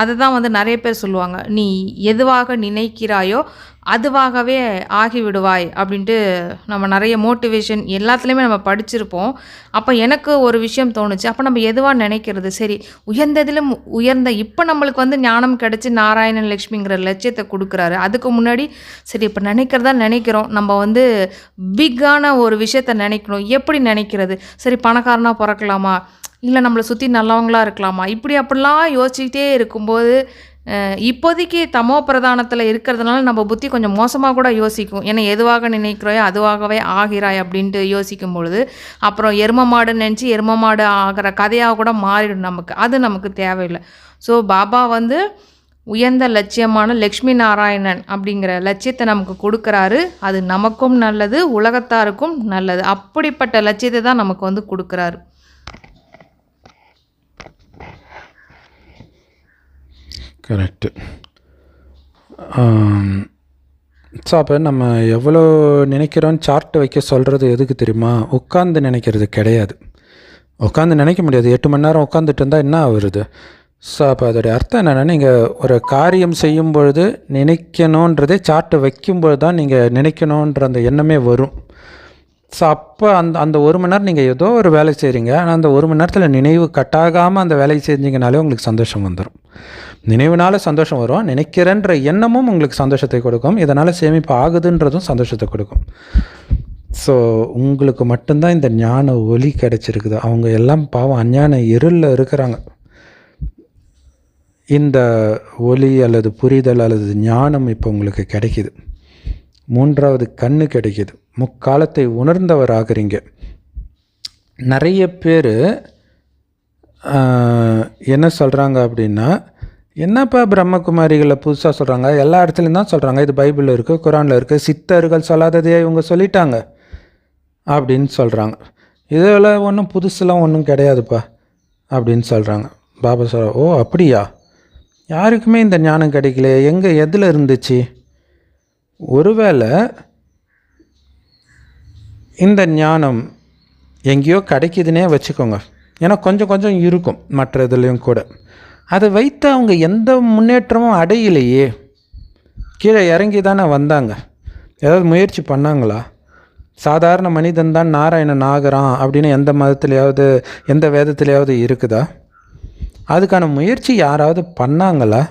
[SPEAKER 2] அதை தான் நிறைய பேர் சொல்லுவாங்க, நீ எதுவாக நினைக்கிறாயோ அதுவாகவே ஆகிவிடுவாய் அப்படின்ட்டு. நம்ம நிறைய மோட்டிவேஷன் எல்லாத்துலேயுமே நம்ம படிச்சிருப்போம். அப்போ எனக்கு ஒரு விஷயம் தோணுச்சு, அப்போ நம்ம எதுவாக நினைக்கிறது சரி, உயர்ந்ததிலும் உயர்ந்த இப்போ நம்மளுக்கு ஞானம் கிடச்சி நாராயணன் லக்ஷ்மிங்கிற லட்சியத்தை கொடுக்குறாரு. அதுக்கு முன்னாடி சரி இப்போ நினைக்கிறதா நினைக்கிறோம், நம்ம பிக்கான ஒரு விஷயத்த நினைக்கணும். எப்படி நினைக்கிறது, சரி பணக்காரனாக பிறக்கலாமா, இல்லை நம்மளை சுற்றி நல்லவங்களாக இருக்கலாமா, இப்படி அப்படிலாம் யோசிச்சுக்கிட்டே இருக்கும்போது இப்போதைக்கு தமோ பிரதானத்தில் இருக்கிறதுனால நம்ம புத்தி கொஞ்சம் மோசமாக கூட யோசிக்கும். ஏன்னா எதுவாக நினைக்கிறோயோ அதுவாகவே ஆகிறாய் அப்படின்ட்டு யோசிக்கும் பொழுது அப்புறம் எரும மாடுன்னு நினச்சி எரும மாடு ஆகிற கதையாக கூட மாறிடும் நமக்கு. அது நமக்கு தேவையில்லை. ஸோ பாபா உயர்ந்த லட்சியமான லக்ஷ்மி நாராயணன் அப்படிங்கிற லட்சியத்தை நமக்கு கொடுக்குறாரு. அது நமக்கும் நல்லது, உலகத்தாருக்கும் நல்லது. அப்படிப்பட்ட லட்சியத்தை தான் நமக்கு கொடுக்குறாரு.
[SPEAKER 1] கரெக்டு. ஸோ அப்போ நம்ம எவ்வளோ நினைக்கிறோன்னு சார்ட் வைக்க சொல்கிறது எதுக்கு தெரியுமா? உட்காந்து நினைக்கிறது கிடையாது. உட்காந்து நினைக்க முடியாது, 8 மணி நேரம் உட்காந்துட்டு இருந்தால் என்ன ஆகுறது? ஸோ அப்போ அதோடைய அர்த்தம் என்னென்னா, நீங்கள் ஒரு காரியம் செய்யும் பொழுது நினைக்கணுன்றதே சார்ட்டு வைக்கும்பொழுது தான் நீங்கள் நினைக்கணுன்ற அந்த எண்ணமே வரும். ஸோ அப்போ அந்த 1 மணி நேரம் நீங்கள் ஏதோ ஒரு வேலை செய்கிறீங்க. ஆனால் அந்த 1 மணி நேரத்தில் நினைவு கட்டாகாமல் அந்த வேலையை செஞ்சீங்கனாலே உங்களுக்கு சந்தோஷம் வந்துடும். நினைவுனால சந்தோஷம் வரும். நினைக்கிறேன்ற எண்ணமும் உங்களுக்கு சந்தோஷத்தை கொடுக்கும். இதனால் சேமிப்பு ஆகுதுன்றதும் சந்தோஷத்தை கொடுக்கும். ஸோ உங்களுக்கு மட்டும்தான் இந்த ஞான ஒளி கிடச்சிருக்குது. அவங்க எல்லாம் பாவம் அஞ்ஞான இருளில் இருக்கிறாங்க. இந்த ஒளி அல்லது புரிதல் அல்லது ஞானம் இப்போ உங்களுக்கு கிடைக்கிது. 3வது கண்ணு கிடைக்கிது. முக்காலத்தை உணர்ந்தவர் ஆகிறீங்க. நிறைய பேர் என்ன சொல்கிறாங்க அப்படின்னா, என்னப்பா பிரம்மகுமாரிகளை புதுசாக சொல்கிறாங்க, எல்லா இடத்துலையும் தான் சொல்கிறாங்க, இது பைபிளில் இருக்குது, குரானில் இருக்குது, சித்தர்கள் சொல்லாததையே இவங்க சொல்லிட்டாங்க அப்படின்னு சொல்கிறாங்க. இதில் ஒன்றும் புதுசுலாம் ஒன்றும் கிடையாதுப்பா அப்படின்னு சொல்கிறாங்க. பாபா சொல்ற, ஓ அப்படியா, யாருக்குமே இந்த ஞானம் கிடைக்கல, எங்கே எதில் இருந்துச்சு? ஒருவேளை இந்த ஞானம் எங்கேயோ கிடைக்குதுன்னே வச்சுக்கோங்க. ஏன்னா கொஞ்சம் கொஞ்சம் இருக்கும் மற்ற இதுலேயும் கூட. அதை வைத்து அவங்க எந்த முன்னேற்றமும் அடையிலையே. கீழே இறங்கி தானே வந்தாங்க. ஏதாவது முயற்சி பண்ணாங்களா? சாதாரண மனிதன் தான் நாராயணன் ஆகிறான் அப்படின்னு எந்த மதத்துலையாவது எந்த வேதத்துலையாவது இருக்குதா? அதுக்கான முயற்சி யாராவது பண்ணாங்களா?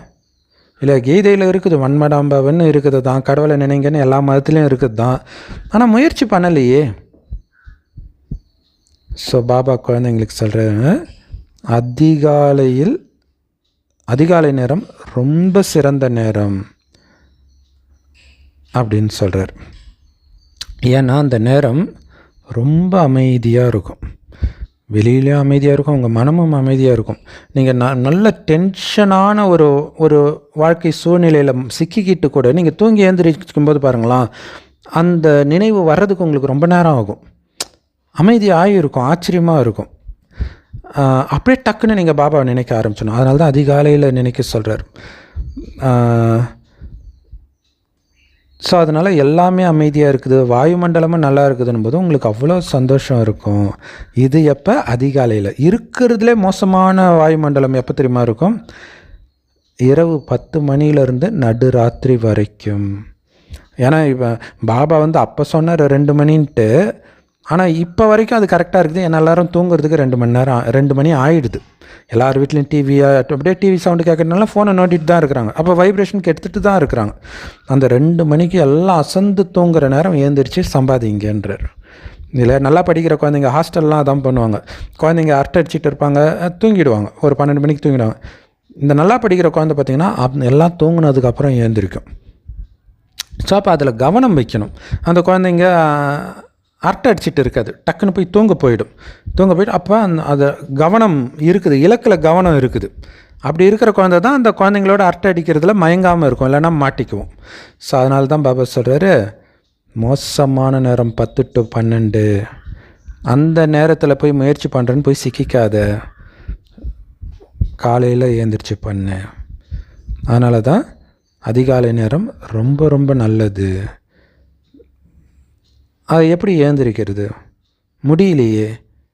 [SPEAKER 1] இல்லை, கீதையில் இருக்குது, வன்மடாம்பவன் இருக்குது தான், கடவுளை நினைங்கன்னு எல்லா மதத்துலேயும் இருக்குது தான். ஆனால் முயற்சி பண்ணலையே. ஸோ பாபா குழந்தைங்களுக்கு சொல்கிறாங்க, அதிகாலை நேரம் ரொம்ப சிறந்த நேரம் அப்படின்னு சொல்கிறார். ஏன்னா அந்த நேரம் ரொம்ப அமைதியாக இருக்கும். வெளியிலையும் அமைதியாக இருக்கும், உங்கள் மனமும் அமைதியாக இருக்கும். நீங்கள் நல்ல டென்ஷனான ஒரு வாழ்க்கை சூழ்நிலையில் சிக்கிக்கிட்டு கூட நீங்கள் தூங்கி எழுந்திரிக்கும்போது பாருங்களேன், அந்த நினைவு வர்றதுக்கு உங்களுக்கு ரொம்ப நேரம் ஆகும். அமைதியாக இருக்கும், ஆச்சரியமாக இருக்கும். அப்படியே டக்குன்னு நீங்கள் பாபாவை நினைக்க ஆரம்பிச்சிடணும். அதனால தான் அதிகாலையில் நினைக்க சொல்கிறார். ஸோ அதனால் எல்லாமே அமைதியாக இருக்குது, வாயுமண்டலமும் நல்லா இருக்குதுன்னு போது உங்களுக்கு அவ்வளோ சந்தோஷம் இருக்கும். இது எப்போ? அதிகாலையில். இருக்கிறதுலே மோசமான வாயுமண்டலம் எப்போ தெரியுமா இருக்கும்? இரவு 10 மணிலேருந்து நடுராத்திரி வரைக்கும். ஏன்னா இப்போ பாபா அப்போ சொன்னார் 2 மணின்ட்டு, ஆனால் இப்போ வரைக்கும் அது கரெக்டாக இருக்குது. ஏன்னா எல்லோரும் தூங்குறதுக்கு 2 மணி ஆகிடுது. எல்லார் வீட்லேயும் அப்படியே டிவி சவுண்டு கேட்கறதுனால ஃபோனை நோட்டிட்டு தான் இருக்கிறாங்க. அப்போ வைப்ரேஷனுக்கு எடுத்துகிட்டு தான் இருக்கிறாங்க. அந்த 2 மணிக்கு எல்லாம் அசந்து தூங்குற நேரம் ஏந்திரிச்சு சம்பாதிங்கன்றார். இதில் நல்லா படிக்கிற குழந்தைங்க ஹாஸ்டல்லாம் அதான் பண்ணுவாங்க. குழந்தைங்க அரட்டை அடிச்சிட்டு இருப்பாங்க, தூங்கிடுவாங்க, ஒரு 12 மணிக்கு தூங்கிடுவாங்க. இந்த நல்லா படிக்கிற குழந்தை பார்த்திங்கன்னா எல்லாம் தூங்குனதுக்கப்புறம் ஏந்திரிக்கும். ஸோ அப்போ அதில் கவனம் வைக்கணும். அந்த குழந்தைங்க அரட்டை அடிச்சிட்டு இருக்காது, டக்குன்னு போய் தூங்க போயிட்டு அப்போ அது கவனம் இருக்குது, இலக்கில் கவனம் இருக்குது. அப்படி இருக்கிற குழந்தை தான் அந்த குழந்தைங்களோட அரட்டை அடிக்கிறதுல மயங்காமல் இருக்கும், இல்லைன்னா மாட்டிக்குவோம். ஸோ அதனால தான் பாபா சொல்கிறாரு, மோசமான நேரம் 10 to 12, அந்த நேரத்தில் போய் முயற்சி பண்ணுறேன்னு போய் சிக்கிக்காத, காலையில் ஏந்திரிச்சு பண்ணு. அதனால தான் அதிகாலை நேரம் ரொம்ப ரொம்ப நல்லது. அதை எப்படி ஏந்திரிக்கிறது? முடியலையே,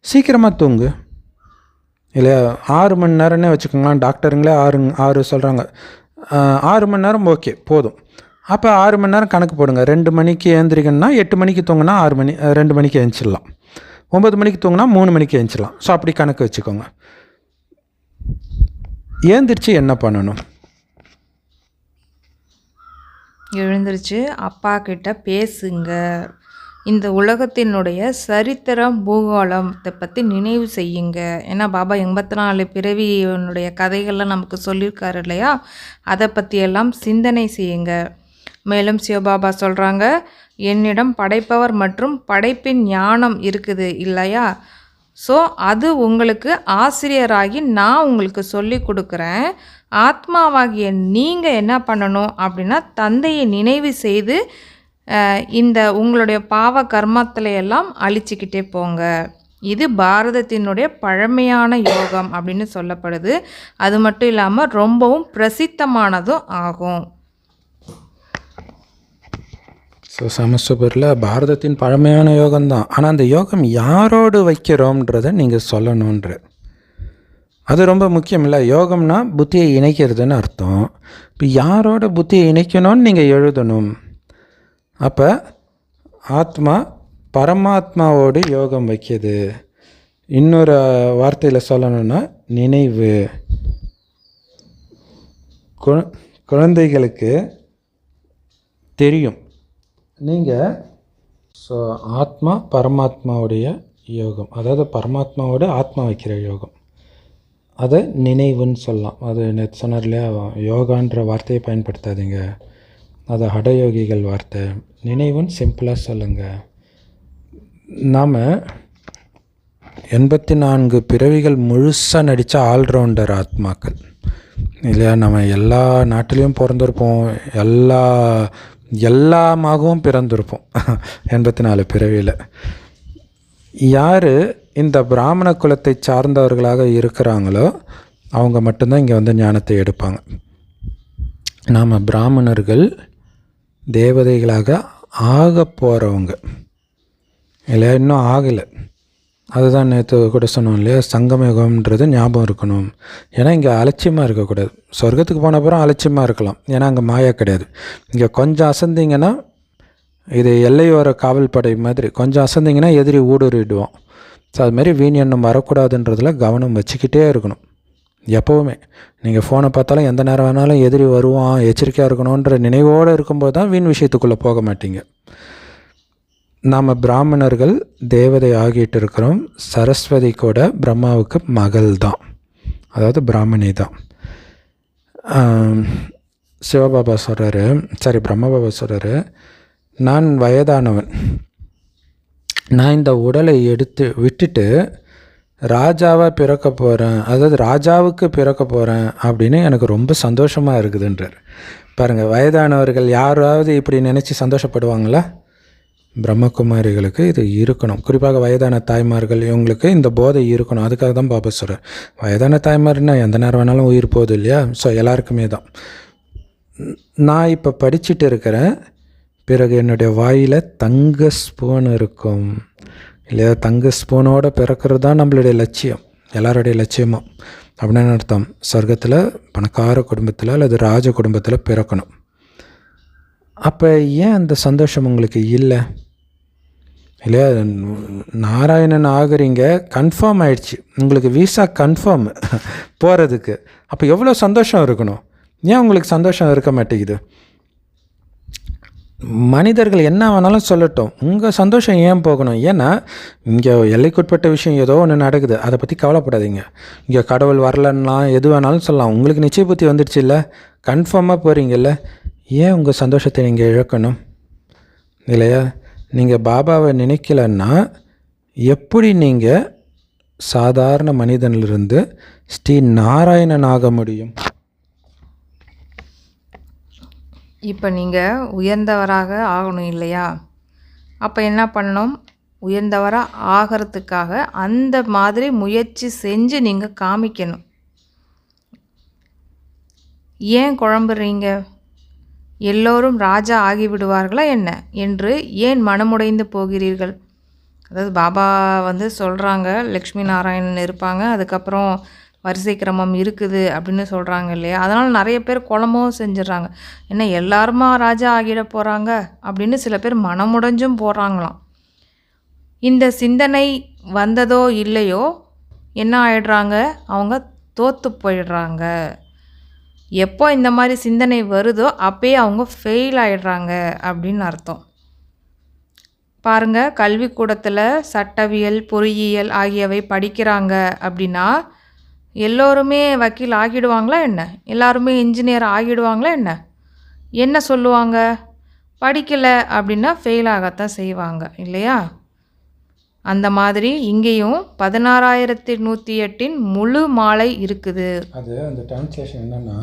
[SPEAKER 1] சீக்கிரமாக தூங்கு. இல்லையா, 6 மணி நேரம்னே வச்சுக்கோங்களேன். டாக்டருங்களே 6 சொல்கிறாங்க. 6 மணி நேரம் ஓகே போதும். அப்போ 6 மணி நேரம் கணக்கு போடுங்க. 2 மணிக்கு ஏந்திரிக்கணும்னா 8 மணிக்கு தூங்கினா 2 மணிக்கு எழுந்திரிச்சிடலாம். 9 மணிக்கு தூங்கினா 3 மணிக்கு எழுந்திரிச்சிடலாம். ஸோ அப்படி கணக்கு வச்சுக்கோங்க. ஏந்திரிச்சு என்ன பண்ணணும்?
[SPEAKER 2] எழுந்திரிச்சு அப்பா கிட்ட பேசுங்க. இந்த உலகத்தினுடைய சரித்திரம் பூகோளத்தை பற்றி நினைவு செய்யுங்க. ஏன்னா பாபா 84 பிறவியினுடைய கதைகள்லாம் நமக்கு சொல்லியிருக்காரு இல்லையா, அதை பற்றியெல்லாம் சிந்தனை செய்யுங்க. மேலும் சிவபாபா சொல்கிறாங்க, என்னிடம் படைப்பவர் மற்றும் படைப்பின் ஞானம் இருக்குது இல்லையா, ஸோ அது உங்களுக்கு ஆசிரியராகி நான் உங்களுக்கு சொல்லி கொடுக்குறேன். ஆத்மாவாகிய நீங்கள் என்ன பண்ணணும் அப்படின்னா, தந்தையை நினைவு செய்து இந்த உங்களுடைய பாவ கர்மத்தில் எல்லாம் அழிச்சிக்கிட்டே போங்க. இது பாரதத்தினுடைய பழமையான யோகம் அப்படின்னு சொல்லப்படுது. அது மட்டும் இல்லாமல் ரொம்பவும் பிரசித்தமானதும் ஆகும்.
[SPEAKER 1] ஸோ சமஸ்வபரில் பாரதத்தின் பழமையான யோகம்தான். ஆனால் அந்த யோகம் யாரோடு வைக்கிறோன்றதை நீங்கள் சொல்லணுன்ற, அது ரொம்ப முக்கியம் இல்லை. யோகம்னா புத்தியை இணைக்கிறதுன்னு அர்த்தம். இப்போ யாரோட புத்தியை இணைக்கணும்னு நீங்கள் எழுதணும். அப்போ ஆத்மா பரமாத்மாவோடு யோகம் வைக்கிது. இன்னொரு வார்த்தையில் சொல்லணும்னா நினைவு. குழந்தைகளுக்கு தெரியும் நீங்கள் ஆத்மா பரமாத்மாவுடைய யோகம், அதாவது பரமாத்மாவோட ஆத்மா வைக்கிற யோகம், அதை நினைவுன்னு சொல்லலாம். அது நேற்று சொன்னார் இல்லையா, யோகான்ற வார்த்தையை பயன்படுத்தாதீங்க, அது ஹடயோகிகள் வார்த்தை. நினைவுன்னு சிம்பிளாக சொல்லுங்கள். நாம் 84 பிறவிகள் முழுசாக நடித்த ஆல்ரவுண்டர் ஆத்மாக்கள் இல்லையா. நம்ம எல்லா நாட்டிலையும் பிறந்திருப்போம், எல்லாமாகவும் பிறந்திருப்போம் 84 பிறவியில். யார் இந்த பிராமண குலத்தை சார்ந்தவர்களாக இருக்கிறாங்களோ அவங்க மட்டும்தான் இங்கே வந்து ஞானத்தை எடுப்பாங்க. நாம் பிராமணர்கள் தேவதைகளாக ஆக போகிறவங்க இல்லையா, இன்னும் ஆகலை. அதுதான் நேற்று கூட சொன்னோம் இல்லையா, சங்கமயுகம்ன்றது ஞாபகம் இருக்கணும். ஏன்னா இங்கே அலட்சியமாக இருக்கக்கூடாது. சொர்க்கத்துக்கு போன அப்புறம் அலட்சியமாக இருக்கலாம், ஏன்னா அங்கே மாயா கிடையாது. இங்கே கொஞ்சம் அசந்திங்கன்னா, இது எல்லையோர காவல் படை மாதிரி, கொஞ்சம் அசந்திங்கன்னா எதிரி ஊடுருவிடுவோம். ஸோ அதுமாரி வீண் எண்ணம் வரக்கூடாதுன்றதில் கவனம் வச்சுக்கிட்டே இருக்கணும். எப்போவுமே நீங்கள் ஃபோனை பார்த்தாலும் எந்த நேரம் வேணாலும் எதிரி வருவான், எச்சரிக்கையாக இருக்கணுன்ற நினைவோடு இருக்கும்போது தான் வீண் விஷயத்துக்குள்ளே போக மாட்டீங்க. நாம் பிராமணர்கள் தேவதை ஆகிட்டு இருக்கிறோம். சரஸ்வதி கூட பிரம்மாவுக்கு மகள் தான், அதாவது பிராமணி தான். சிவபாபா சொல்கிறாரு, பிரம்மபாபா சொல்கிறாரு, நான் வயதானவன், நான் இந்த உடலை விட்டுட்டு ராஜாவாக பிறக்க போகிறேன், அதாவது ராஜாவுக்கு பிறக்க போகிறேன் அப்படின்னு எனக்கு ரொம்ப சந்தோஷமாக இருக்குதுன்றார். பாருங்கள், வயதானவர்கள் யாராவது இப்படி நினச்சி சந்தோஷப்படுவாங்களா? பிரம்மகுமாரிகளுக்கு இது இருக்கணும். குறிப்பாக வயதான தாய்மார்கள், இவங்களுக்கு இந்த போதை இருக்கணும். அதுக்காக தான் பாபா சொல்கிறார், வயதான தாய்மார்னா எந்த நேரம் வேணாலும் உயிர் போகுது இல்லையா. ஸோ எல்லாருக்குமே தான். நான் இப்போ படிச்சுட்டு இருக்கிறேன், பிறகு என்னுடைய வாயில் தங்க ஸ்பூன் இருக்கும் இல்லையா. தங்க ஸ்பூனோடு பிறக்கிறது தான் நம்மளுடைய லட்சியம், எல்லாருடைய லட்சியமும். அப்படின்னு அர்த்தம், சொர்க்கத்தில் பணக்கார குடும்பத்தில் அல்லது ராஜ குடும்பத்தில் பிறக்கணும். அப்போ ஏன் அந்த சந்தோஷம் உங்களுக்கு இல்லை இல்லையா? நாராயணன் ஆகுறீங்க, கன்ஃபார்ம் ஆயிடுச்சு, உங்களுக்கு விசா கன்ஃபார்ம் போகிறதுக்கு. அப்போ எவ்வளோ சந்தோஷம் இருக்கணும், ஏன் உங்களுக்கு சந்தோஷம் இருக்க மாட்டேங்குது? மனிதர்கள் என்ன வேணாலும் சொல்லட்டும், உங்கள் சந்தோஷம் ஏன் போகணும்? ஏன்னா இங்கே எல்லைக்குட்பட்ட விஷயம் ஏதோ ஒன்று நடக்குது, அதை பற்றி கவலைப்படாதீங்க. இங்கே கடவுள் வரலன்னா எது வேணாலும் சொல்லலாம், உங்களுக்கு நிச்சய புத்தி வந்துடுச்சு இல்லை, கன்ஃபார்மாக போகிறீங்கல்ல, ஏன் உங்கள் சந்தோஷத்தை நீங்கள் இழக்கணும் இல்லையா? நீங்கள் பாபாவை நினைக்கலன்னா எப்படி நீங்கள் சாதாரண மனிதனிலிருந்து ஸ்ரீ நாராயணன் ஆக முடியும்?
[SPEAKER 2] இப்போ நீங்கள் உயர்ந்தவராக ஆகணும் இல்லையா? அப்போ என்ன பண்ணணும்? உயர்ந்தவராக ஆகிறதுக்காக அந்த மாதிரி முயற்சி செஞ்சு நீங்கள் காமிக்கணும். ஏன் குழம்புறீங்க? எல்லோரும் ராஜா ஆகிவிடுவார்களா என்ன என்று ஏன் மனமுடைந்து போகிறீர்கள்? அதாவது பாபா வந்து சொல்கிறாங்க, லக்ஷ்மி நாராயணன் இருப்பாங்க, அதுக்கப்புறம் வரிசை கிரமம் இருக்குது அப்படின்னு சொல்கிறாங்க இல்லையா. அதனால் நிறைய பேர் குழம்பவும் செஞ்சிடறாங்க. என்ன எல்லாருமா ராஜா ஆகிட போகிறாங்க அப்படின்னு சில பேர் மனமுடைஞ்சும் போகிறாங்களாம். இந்த சிந்தனை வந்ததோ இல்லையோ என்ன ஆயிடுறாங்க, அவங்க தோற்று போயிடுறாங்க. எப்போ இந்த மாதிரி சிந்தனை வருதோ அப்போயே அவங்க ஃபெயில் ஆகிடுறாங்க அப்படின்னு அர்த்தம். பாருங்கள், கல்விக்கூடத்தில் சட்டவியல், பொறியியல் ஆகியவை படிக்கிறாங்க அப்படின்னா எல்லோருமே வக்கீல் ஆகிடுவாங்களா என்ன? எல்லாருமே இன்ஜினியர் ஆகிடுவாங்களா என்ன? என்ன சொல்லுவாங்க? படிக்கலை அப்படின்னா ஃபெயில் ஆகத்தான் செய்வாங்க இல்லையா? அந்த மாதிரி இங்கேயும் 16,108 முழு மாலை இருக்குது.
[SPEAKER 1] அது அந்த டிரான்ஸ்லேஷன் என்னென்னா,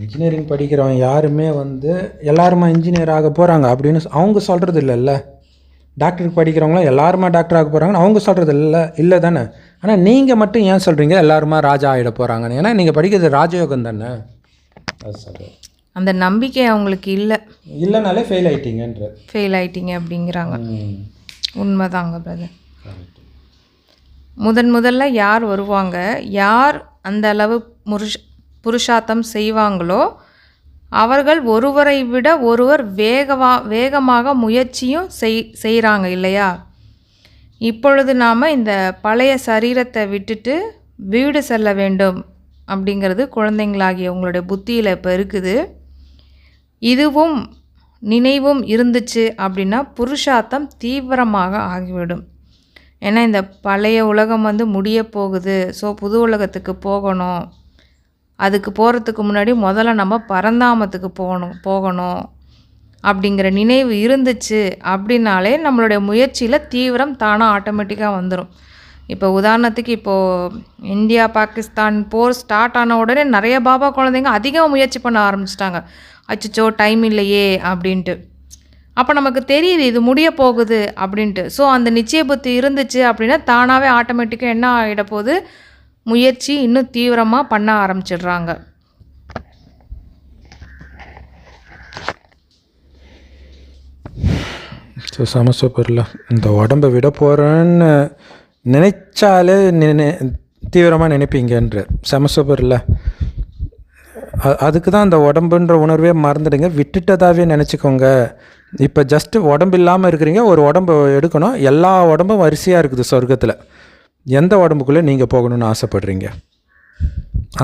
[SPEAKER 1] இன்ஜினியரிங் படிக்கிறவங்க யாருமே வந்து எல்லாருமா இன்ஜினியர் ஆக போகிறாங்க அப்படின்னு அவங்க சொல்கிறது இல்லைல்ல. டாக்டருக்கு படிக்கிறவங்களாம் எல்லாருமா டாக்டர் ஆக போகிறாங்கன்னு அவங்க சொல்கிறது இல்லை தானே. ஆனால் நீங்கள் மட்டும் ஏன் சொல்கிறீங்க எல்லாருமா ராஜா ஆகிட போகிறாங்கன்னு? ஏன்னா நீங்கள் படிக்கிறது ராஜயோகம் தானே. அது சொல்கிறேன்,
[SPEAKER 2] அந்த நம்பிக்கை அவங்களுக்கு
[SPEAKER 1] இல்லைனாலே ஃபெயில் ஆகிட்டீங்க
[SPEAKER 2] அப்படிங்கிறாங்க. உண்மைதாங்க பிரதர். முதல்ல யார் வருவாங்க, யார் அந்த அளவு புருஷார்த்தம் செய்வாங்களோ அவர்கள் ஒருவரை விட ஒருவர் வேகமாக முயற்சியும் செய்கிறாங்க இல்லையா? இப்பொழுது நாம் இந்த பழைய சரீரத்தை விட்டுட்டு வீடு செல்ல வேண்டும் அப்படிங்கிறது குழந்தைங்களாகிய உங்களுடைய புத்தியில் இப்போ இருக்குது. இதுவும் நினைவும் இருந்துச்சு அப்படின்னா புருஷார்த்தம் தீவிரமாக ஆகிவிடும். ஏன்னா இந்த பழைய உலகம் முடிய போகுது, ஸோ புது உலகத்துக்கு போகணும். அதுக்கு போகிறதுக்கு முன்னாடி முதல்ல நம்ம பரந்தாமத்துக்கு போகணும் அப்படிங்கிற நினைவு இருந்துச்சு அப்படின்னாலே நம்மளுடைய முயற்சியில் தீவிரம் தானாக ஆட்டோமேட்டிக்காக வந்துடும். இப்போ உதாரணத்துக்கு இப்போது இந்தியா பாகிஸ்தான் போர் ஸ்டார்ட் ஆன உடனே நிறைய பாபா குழந்தைங்க அதிகமாக முயற்சி பண்ண ஆரம்பிச்சிட்டாங்க. அச்சோ டைம் இல்லையே அப்படின்ட்டு. அப்போ நமக்கு தெரியுது இது முடிய போகுது அப்படின்ட்டு. ஸோ அந்த நிச்சய புத்தி இருந்துச்சு அப்படின்னா தானாகவே ஆட்டோமேட்டிக்காக என்ன ஆகிட போகுது, முயற்சி இன்னும் தீவிரமாக பண்ண ஆரம்பிச்சிடுறாங்க.
[SPEAKER 1] ஸோ சமசூப்பரில் இந்த உடம்பை விட போகிறேன்னு நினைச்சாலே தீவிரமாக நினைப்பீங்கன்ற சமசூப்பரில் அதுக்கு தான் அந்த உடம்புன்ற உணர்வே மறந்துடுங்க, விட்டுட்டதாகவே நினச்சிக்கோங்க. இப்போ ஜஸ்ட்டு உடம்பு இல்லாமல் இருக்கிறீங்க, ஒரு உடம்பு எடுக்கணும். எல்லா உடம்பும் வரிசையாக இருக்குது சொர்க்கத்தில். எந்த உடம்புக்குள்ளே நீங்கள் போகணுன்னு ஆசைப்படுறீங்க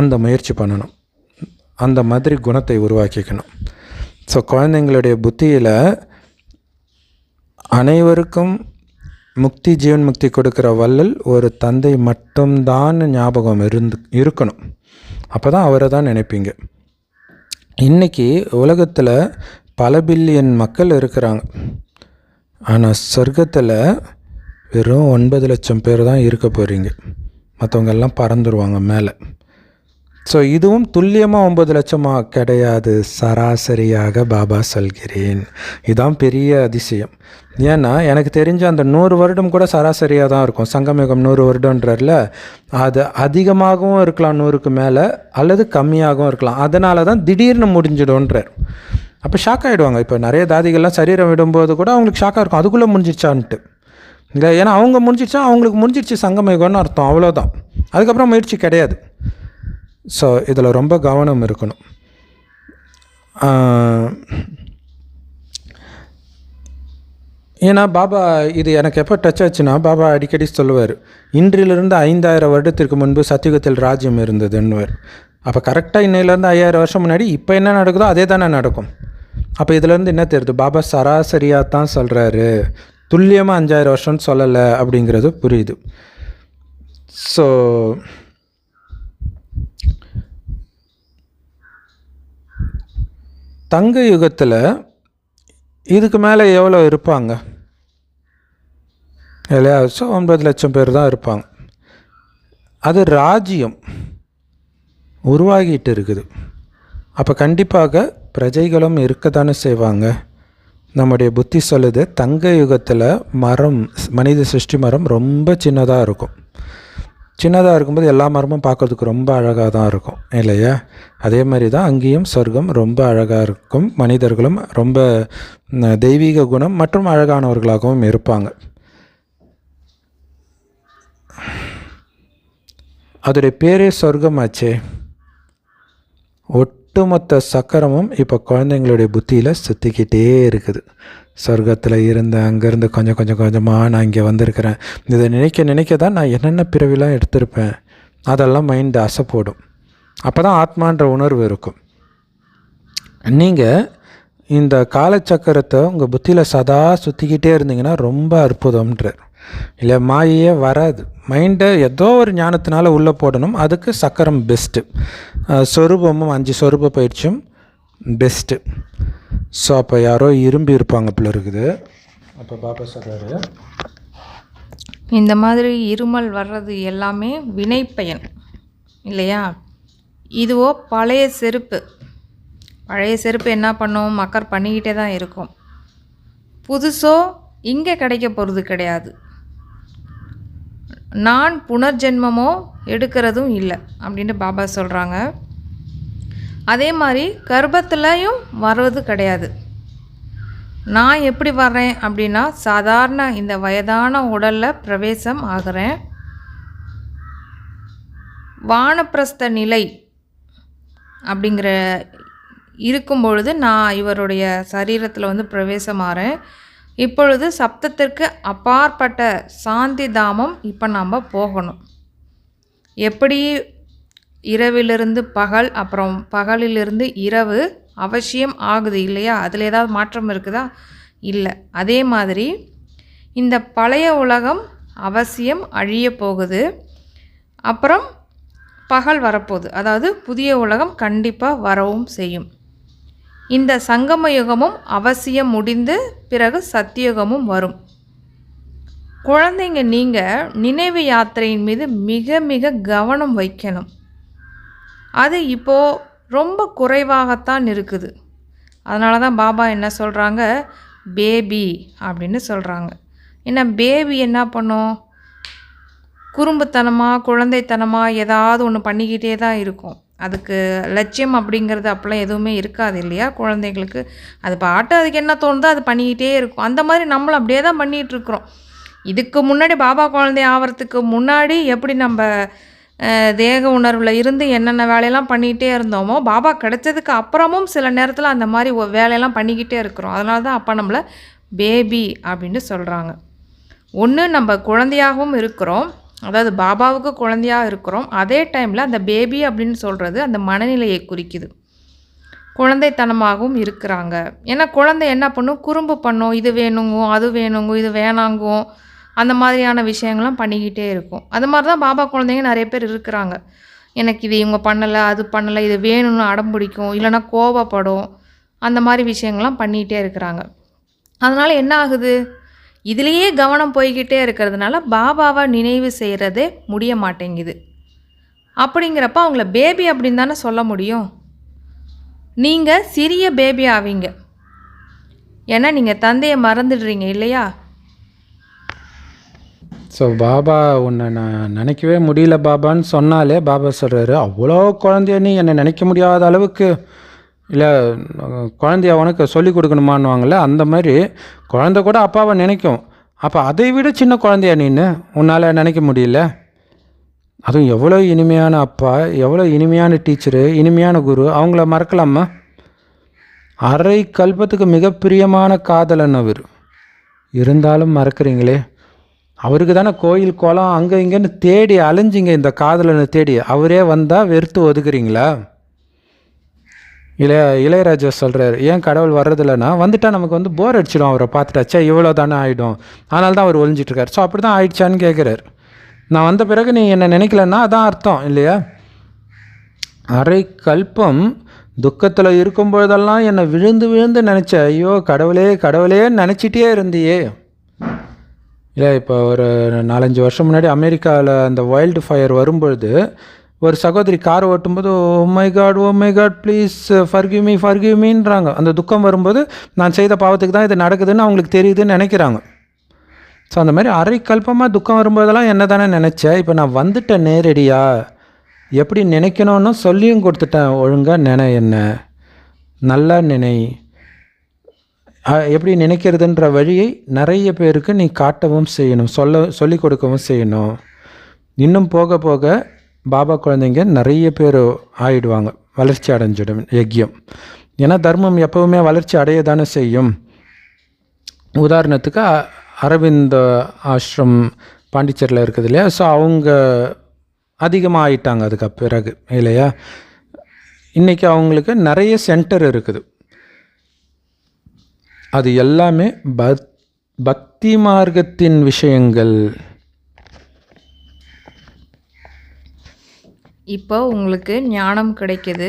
[SPEAKER 1] அந்த முயற்சி பண்ணணும். அந்த மாதிரி குணத்தை உருவாக்கிக்கணும். ஸோ குழந்தைங்களுடைய புத்தியில் அனைவருக்கும் முக்தி ஜீவன் முக்தி கொடுக்குற வள்ளல் ஒரு தந்தை மட்டும்தான் ஞாபகம் இருக்கணும். அப்போ தான் அவரை தான் நினைப்பீங்க. இன்றைக்கி உலகத்தில் பல பில்லியன் மக்கள் இருக்கிறாங்க. ஆனால் சொர்க்கத்தில் வெறும் 9 லட்சம் பேர் தான் இருக்க போகிறீங்க. மற்றவங்கெல்லாம் பறந்துருவாங்க மேலே. ஸோ இதுவும் துல்லியமாக 9 லட்சமாக கிடையாது, சராசரியாக பாபா சொல்கிறேன். இதுதான் பெரிய அதிசயம். ஏன்னா எனக்கு தெரிஞ்ச அந்த 100 வருடம் கூட சராசரியாக தான் இருக்கும். சங்கமயுகம் 100 வருடன்றதில் அது அதிகமாகவும் இருக்கலாம், 100க்கு மேலே, அல்லது கம்மியாகவும் இருக்கலாம். அதனால தான் திடீர்னு முடிஞ்சிடும்ன்றார். அப்போ ஷாக் ஆகிடுவாங்க. இப்போ நிறைய தாதிகள்லாம் சரீரம் விடும்போது கூட அவங்களுக்கு ஷாக்காக இருக்கும், அதுக்குள்ளே முடிஞ்சிடுச்சான்ட்டு. இல்லை, ஏன்னா அவங்க முடிஞ்சிடுச்சா அவங்களுக்கு முடிஞ்சிடுச்சு சங்கமயுகம்னு அர்த்தம், அவ்வளோதான். அதுக்கப்புறம் முயற்சி கிடையாது. ஸோ இதில் ரொம்ப கவனம் இருக்கணும். ஏன்னா பாபா இது எனக்கு எப்போ டச் ஆச்சுன்னா, பாபா அடிக்கடி சொல்லுவார், இன்றிலிருந்து 5000 வருடத்திற்கு முன்பு சத்தியுகத்தில் ராஜ்யம் இருந்ததுன்னுவார். அப்போ கரெக்டாக இன்னையிலேருந்து 5000 வருஷம் முன்னாடி இப்போ என்ன நடக்குதோ அதே தானே நடக்கும். அப்போ இதிலேருந்து என்ன தெரியுது, பாபா சராசரியாக தான் சொல்கிறாரு, துல்லியமாக 5000 வருஷம்னு சொல்லலை அப்படிங்கிறது புரியுது. ஸோ தங்க யுகத்தில் இதுக்கு மேலே எவ்வளோ இருப்பாங்க இல்லையா? ஸோ 9 லட்சம் பேர் தான் இருப்பாங்க. அது ராஜ்யம் உருவாகிட்டு இருக்குது. அப்போ கண்டிப்பாக பிரஜைகளும் இருக்க தானே செய்வாங்க. நம்முடைய புத்தி சொல்லுது, தங்க யுகத்தில் மரம், மனித சிருஷ்டி மரம் ரொம்ப சின்னதாக இருக்கும். சின்னதாக இருக்கும்போது எல்லா மரமும் பார்க்குறதுக்கு ரொம்ப அழகாக தான் இருக்கும் இல்லையா? அதே மாதிரி தான் அங்கேயும் சொர்க்கம் ரொம்ப அழகாக இருக்கும். மனிதர்களும் ரொம்ப தெய்வீக குணம் மற்றும் அழகானவர்களாகவும் இருப்பாங்க. அதோடைய பேரே சொர்க்கமாச்சே. ஒட்டுமொத்த சக்கரமும் இப்போ குழந்தைங்களுடைய புத்தியில் சுற்றிக்கிட்டே இருக்குது. சொர்க்கத்தில் இருந்து அங்கேருந்து கொஞ்சம் கொஞ்சமாக நான் இங்கே வந்திருக்கிறேன். இதை நினைக்க தான் நான் என்னென்ன பிறவிலாம் எடுத்திருப்பேன், அதெல்லாம் மைண்டு அசை போடும். அப்போ தான் ஆத்மான்ற உணர்வு இருக்கும். நீங்கள் இந்த காலச்சக்கரத்தை உங்கள் புத்தியில் சதா சுற்றிக்கிட்டே இருந்தீங்கன்னா ரொம்ப அற்புதம்ன்றார். இல்லை, மாயே வராது. மைண்டை ஏதோ ஒரு ஞானத்தினால உள்ளே போடணும். அதுக்கு சக்கரம் பெஸ்ட்டு. சொரூபமும் 5 சொரூப பயிற்சியும் பெஸ்ட்டு. ஸோ அப்போ யாரோ இரும்பி இருப்பாங்க போல இருக்குது. அப்போ பாபா சொல்கிறாரு,
[SPEAKER 2] இந்த மாதிரி இருமல் வர்றது எல்லாமே வினை பயன் இல்லையா? இதுவோ பழைய செருப்பு. பழைய செருப்பு என்ன பண்ணும், மக்கர் பண்ணிக்கிட்டே தான் இருக்கும். புதுசோ இங்கே கிடைக்க போகிறது கிடையாது. நான் புனர்ஜென்மமோ எடுக்கிறதும் இல்லை அப்படின்னு பாபா சொல்கிறாங்க. அதே மாதிரி கர்ப்பத்துலேயும் வர்றது கிடையாது. நான் எப்படி வர்றேன் அப்படின்னா, சாதாரண இந்த வயதான உடலில் பிரவேசம் ஆகிறேன். வானப்பிரஸ்த நிலை அப்படிங்கிற இருக்கும் பொழுது நான் இவருடைய சரீரத்தில் பிரவேசம் ஆகிறேன். இப்பொழுது சப்தத்திற்கு அப்பாற்பட்ட சாந்தி தாமம் இப்போ நாம் போகணும். எப்படி இரவிலிருந்து பகல், அப்புறம் பகலிலிருந்து இரவு அவசியம் ஆகுது இல்லையா? அதில் ஏதாவது மாற்றம் இருக்குதா? இல்லை. அதே மாதிரி இந்த பழைய உலகம் அவசியம் அழிய போகுது. அப்புறம் பகல் வரப்போகுது. அதாவது புதிய உலகம் கண்டிப்பாக வரவும் செய்யும். இந்த சங்கம யுகமும் அவசியம் முடிந்து பிறகு சத்தியுகமும் வரும். குழந்தைங்க, நீங்கள் நினைவு யாத்திரையின் மீது மிக மிக கவனம் வைக்கணும். அது இப்போது ரொம்ப குறைவாகத்தான் இருக்குது. அதனால தான் பாபா என்ன சொல்கிறாங்க, பேபி அப்படின்னு சொல்கிறாங்க. ஏன்னா பேபி என்ன பண்ணும், குறும்புத்தனமாக குழந்தைத்தனமாக ஏதாவது ஒன்று பண்ணிக்கிட்டே தான் இருக்கும். அதுக்கு லட்சியம் அப்படிங்கிறது அப்போலாம் எதுவுமே இருக்காது இல்லையா குழந்தைங்களுக்கு. அது பாட்டு அதுக்கு என்ன தோணுதோ அது பண்ணிக்கிட்டே இருக்கும். அந்த மாதிரி நம்மளும் அப்படியே தான் பண்ணிகிட்ருக்குறோம். இதுக்கு முன்னாடி பாபா குழந்தை ஆகிறதுக்கு முன்னாடி எப்படி நம்ம தேக உணர்வில் இருந்து என்னென்ன வேலையெல்லாம் பண்ணிக்கிட்டே இருந்தோமோ, பாபா கிடைச்சதுக்கு அப்புறமும் சில நேரத்தில் அந்த மாதிரி வேலையெல்லாம் பண்ணிக்கிட்டே இருக்கிறோம். அதனால தான் அப்பா நம்மளை பேபி அப்படின்னு சொல்கிறாங்க. ஒன்று நம்ம குழந்தையாகவும் இருக்கிறோம், அதாவது பாபாவுக்கு குழந்தையாக இருக்கிறோம். அதே டைமில் அந்த பேபி அப்படின்னு சொல்கிறது அந்த மனநிலையை குறிக்குது. குழந்தைத்தனமாகவும் இருக்கிறாங்க. ஏன்னா குழந்தை என்ன பண்ணும், குறும்பு பண்ணும். இது வேணுங்கும், அது வேணுங்கும், இது வேணாங்கும், அந்த மாதிரியான விஷயங்கள்லாம் பண்ணிக்கிட்டே இருக்கும். அது மாதிரி தான் பாபா குழந்தைங்க நிறைய பேர் இருக்கிறாங்க. எனக்கு இது இவங்க பண்ணலை, அது பண்ணலை, இது வேணும்னு அடம் பிடிக்கும், இல்லைனா கோபப்படும். அந்த மாதிரி விஷயங்கள்லாம் பண்ணிக்கிட்டே இருக்கிறாங்க. அதனால் என்ன ஆகுது, இதுலேயே கவனம் போய்கிட்டே இருக்கிறதுனால பாபாவை நினைவு செய்கிறதே முடிய மாட்டேங்குது. அப்படிங்கிறப்ப அவங்கள பேபி அப்படின்னு தானே சொல்ல முடியும். நீங்கள் சிறிய பேபி ஆவீங்க. ஏன்னா நீங்கள் தந்தையை மறந்துடுறீங்க இல்லையா?
[SPEAKER 1] ஸோ பாபா உன்னை நான் நினைக்கவே முடியல பாபான்னு சொன்னாலே பாபா சொல்கிறாரு, அவ்வளோ குழந்தைய நீ என்னை நினைக்க முடியாத அளவுக்கு, இல்லை குழந்தைய உனக்கு சொல்லி கொடுக்கணுமான்னுவாங்கள்ல, அந்த மாதிரி குழந்தை கூட அப்பாவை நினைக்கும். அப்போ அதை விட சின்ன குழந்தையா நீன்னு உன்னால் நினைக்க முடியல? அதுவும் எவ்வளோ இனிமையான அப்பா, எவ்வளோ இனிமையான டீச்சரு, இனிமையான குரு, அவங்கள மறக்கலாமா? அரை கல்பத்துக்கு மிக பிரியமான காதலன் அவர். இருந்தாலும் மறக்கிறீங்களே. அவருக்கு தானே கோயில் குளம் அங்கே இங்கேன்னு தேடி அலைஞ்சிங்க, இந்த காதலனை தேடி. அவரே வந்தால் வெறுத்து ஒதுக்குறீங்களா? இளையராஜா சொல்கிறார், ஏன் கடவுள் வர்றதில்லைன்னா, வந்துட்டால் நமக்கு போர் அடிச்சிடும், அவரை பார்த்துட்டாச்சா இவ்வளோ தானே ஆகிடும், அதனால தான் அவர் ஒழிஞ்சிட்ருக்கார். ஸோ அப்படி தான் ஆயிடுச்சான்னு கேட்குறார். நான் வந்த பிறகு நீ என்னை நினைக்கலன்னா அதான் அர்த்தம் இல்லையா? அரை கல்பம் துக்கத்தில் இருக்கும்பொழுதெல்லாம் என்னை விழுந்து விழுந்து நினச்ச, ஐயோ கடவுளே கடவுளேன்னு நினச்சிட்டே இருந்தியே. இல்லை, இப்போ ஒரு 4-5 வருஷம் முன்னாடி அமெரிக்காவில் அந்த வைல்டு ஃபயர் வரும்பொழுது ஒரு சகோதரி கார் ஓட்டும்போது, oh my God please forgive மீன்றாங்க. அந்த துக்கம் வரும்போது நான் செய்த பாவத்துக்கு தான் இது நடக்குதுன்னு அவங்களுக்கு தெரியுதுன்னு நினைக்கிறாங்க. ஸோ அந்த மாதிரி அரை கல்பமாக துக்கம் வரும்போதெல்லாம் என்ன தானே நினச்சேன். இப்போ நான் வந்துட்டேன் நேரடியாக, எப்படி நினைக்கணும்னு சொல்லியும் கொடுத்துட்டேன். ஒழுங்காக நினை, என்ன நல்லா நினை. எப்படி நினைக்கிறதுன்ற வழியை நிறைய பேருக்கு நீ காட்டவும் செய்யணும், சொல்லி கொடுக்கவும் செய்யணும். இன்னும் போக போக பாபா குழந்தைங்க நிறைய பேர் ஆயிடுவாங்க, வளர்ச்சி அடைஞ்சிடும் யஜ்யம். ஏன்னா தர்மம் எப்போவுமே வளர்ச்சி அடைய தானே செய்யும். உதாரணத்துக்கு அரவிந்த் ஆஷ்ரம் பாண்டிச்சேரியில் இருக்குது இல்லையா? ஸோ அவங்க அதிகமாக ஆயிட்டாங்க அதுக்கு பிறகு இல்லையா? இன்றைக்கி அவங்களுக்கு நிறைய சென்டர் இருக்குது. அது எல்லாமே பக்தி மார்க்கத்தின் விஷயங்கள்.
[SPEAKER 2] இப்போ உங்களுக்கு ஞானம் கிடைக்குது.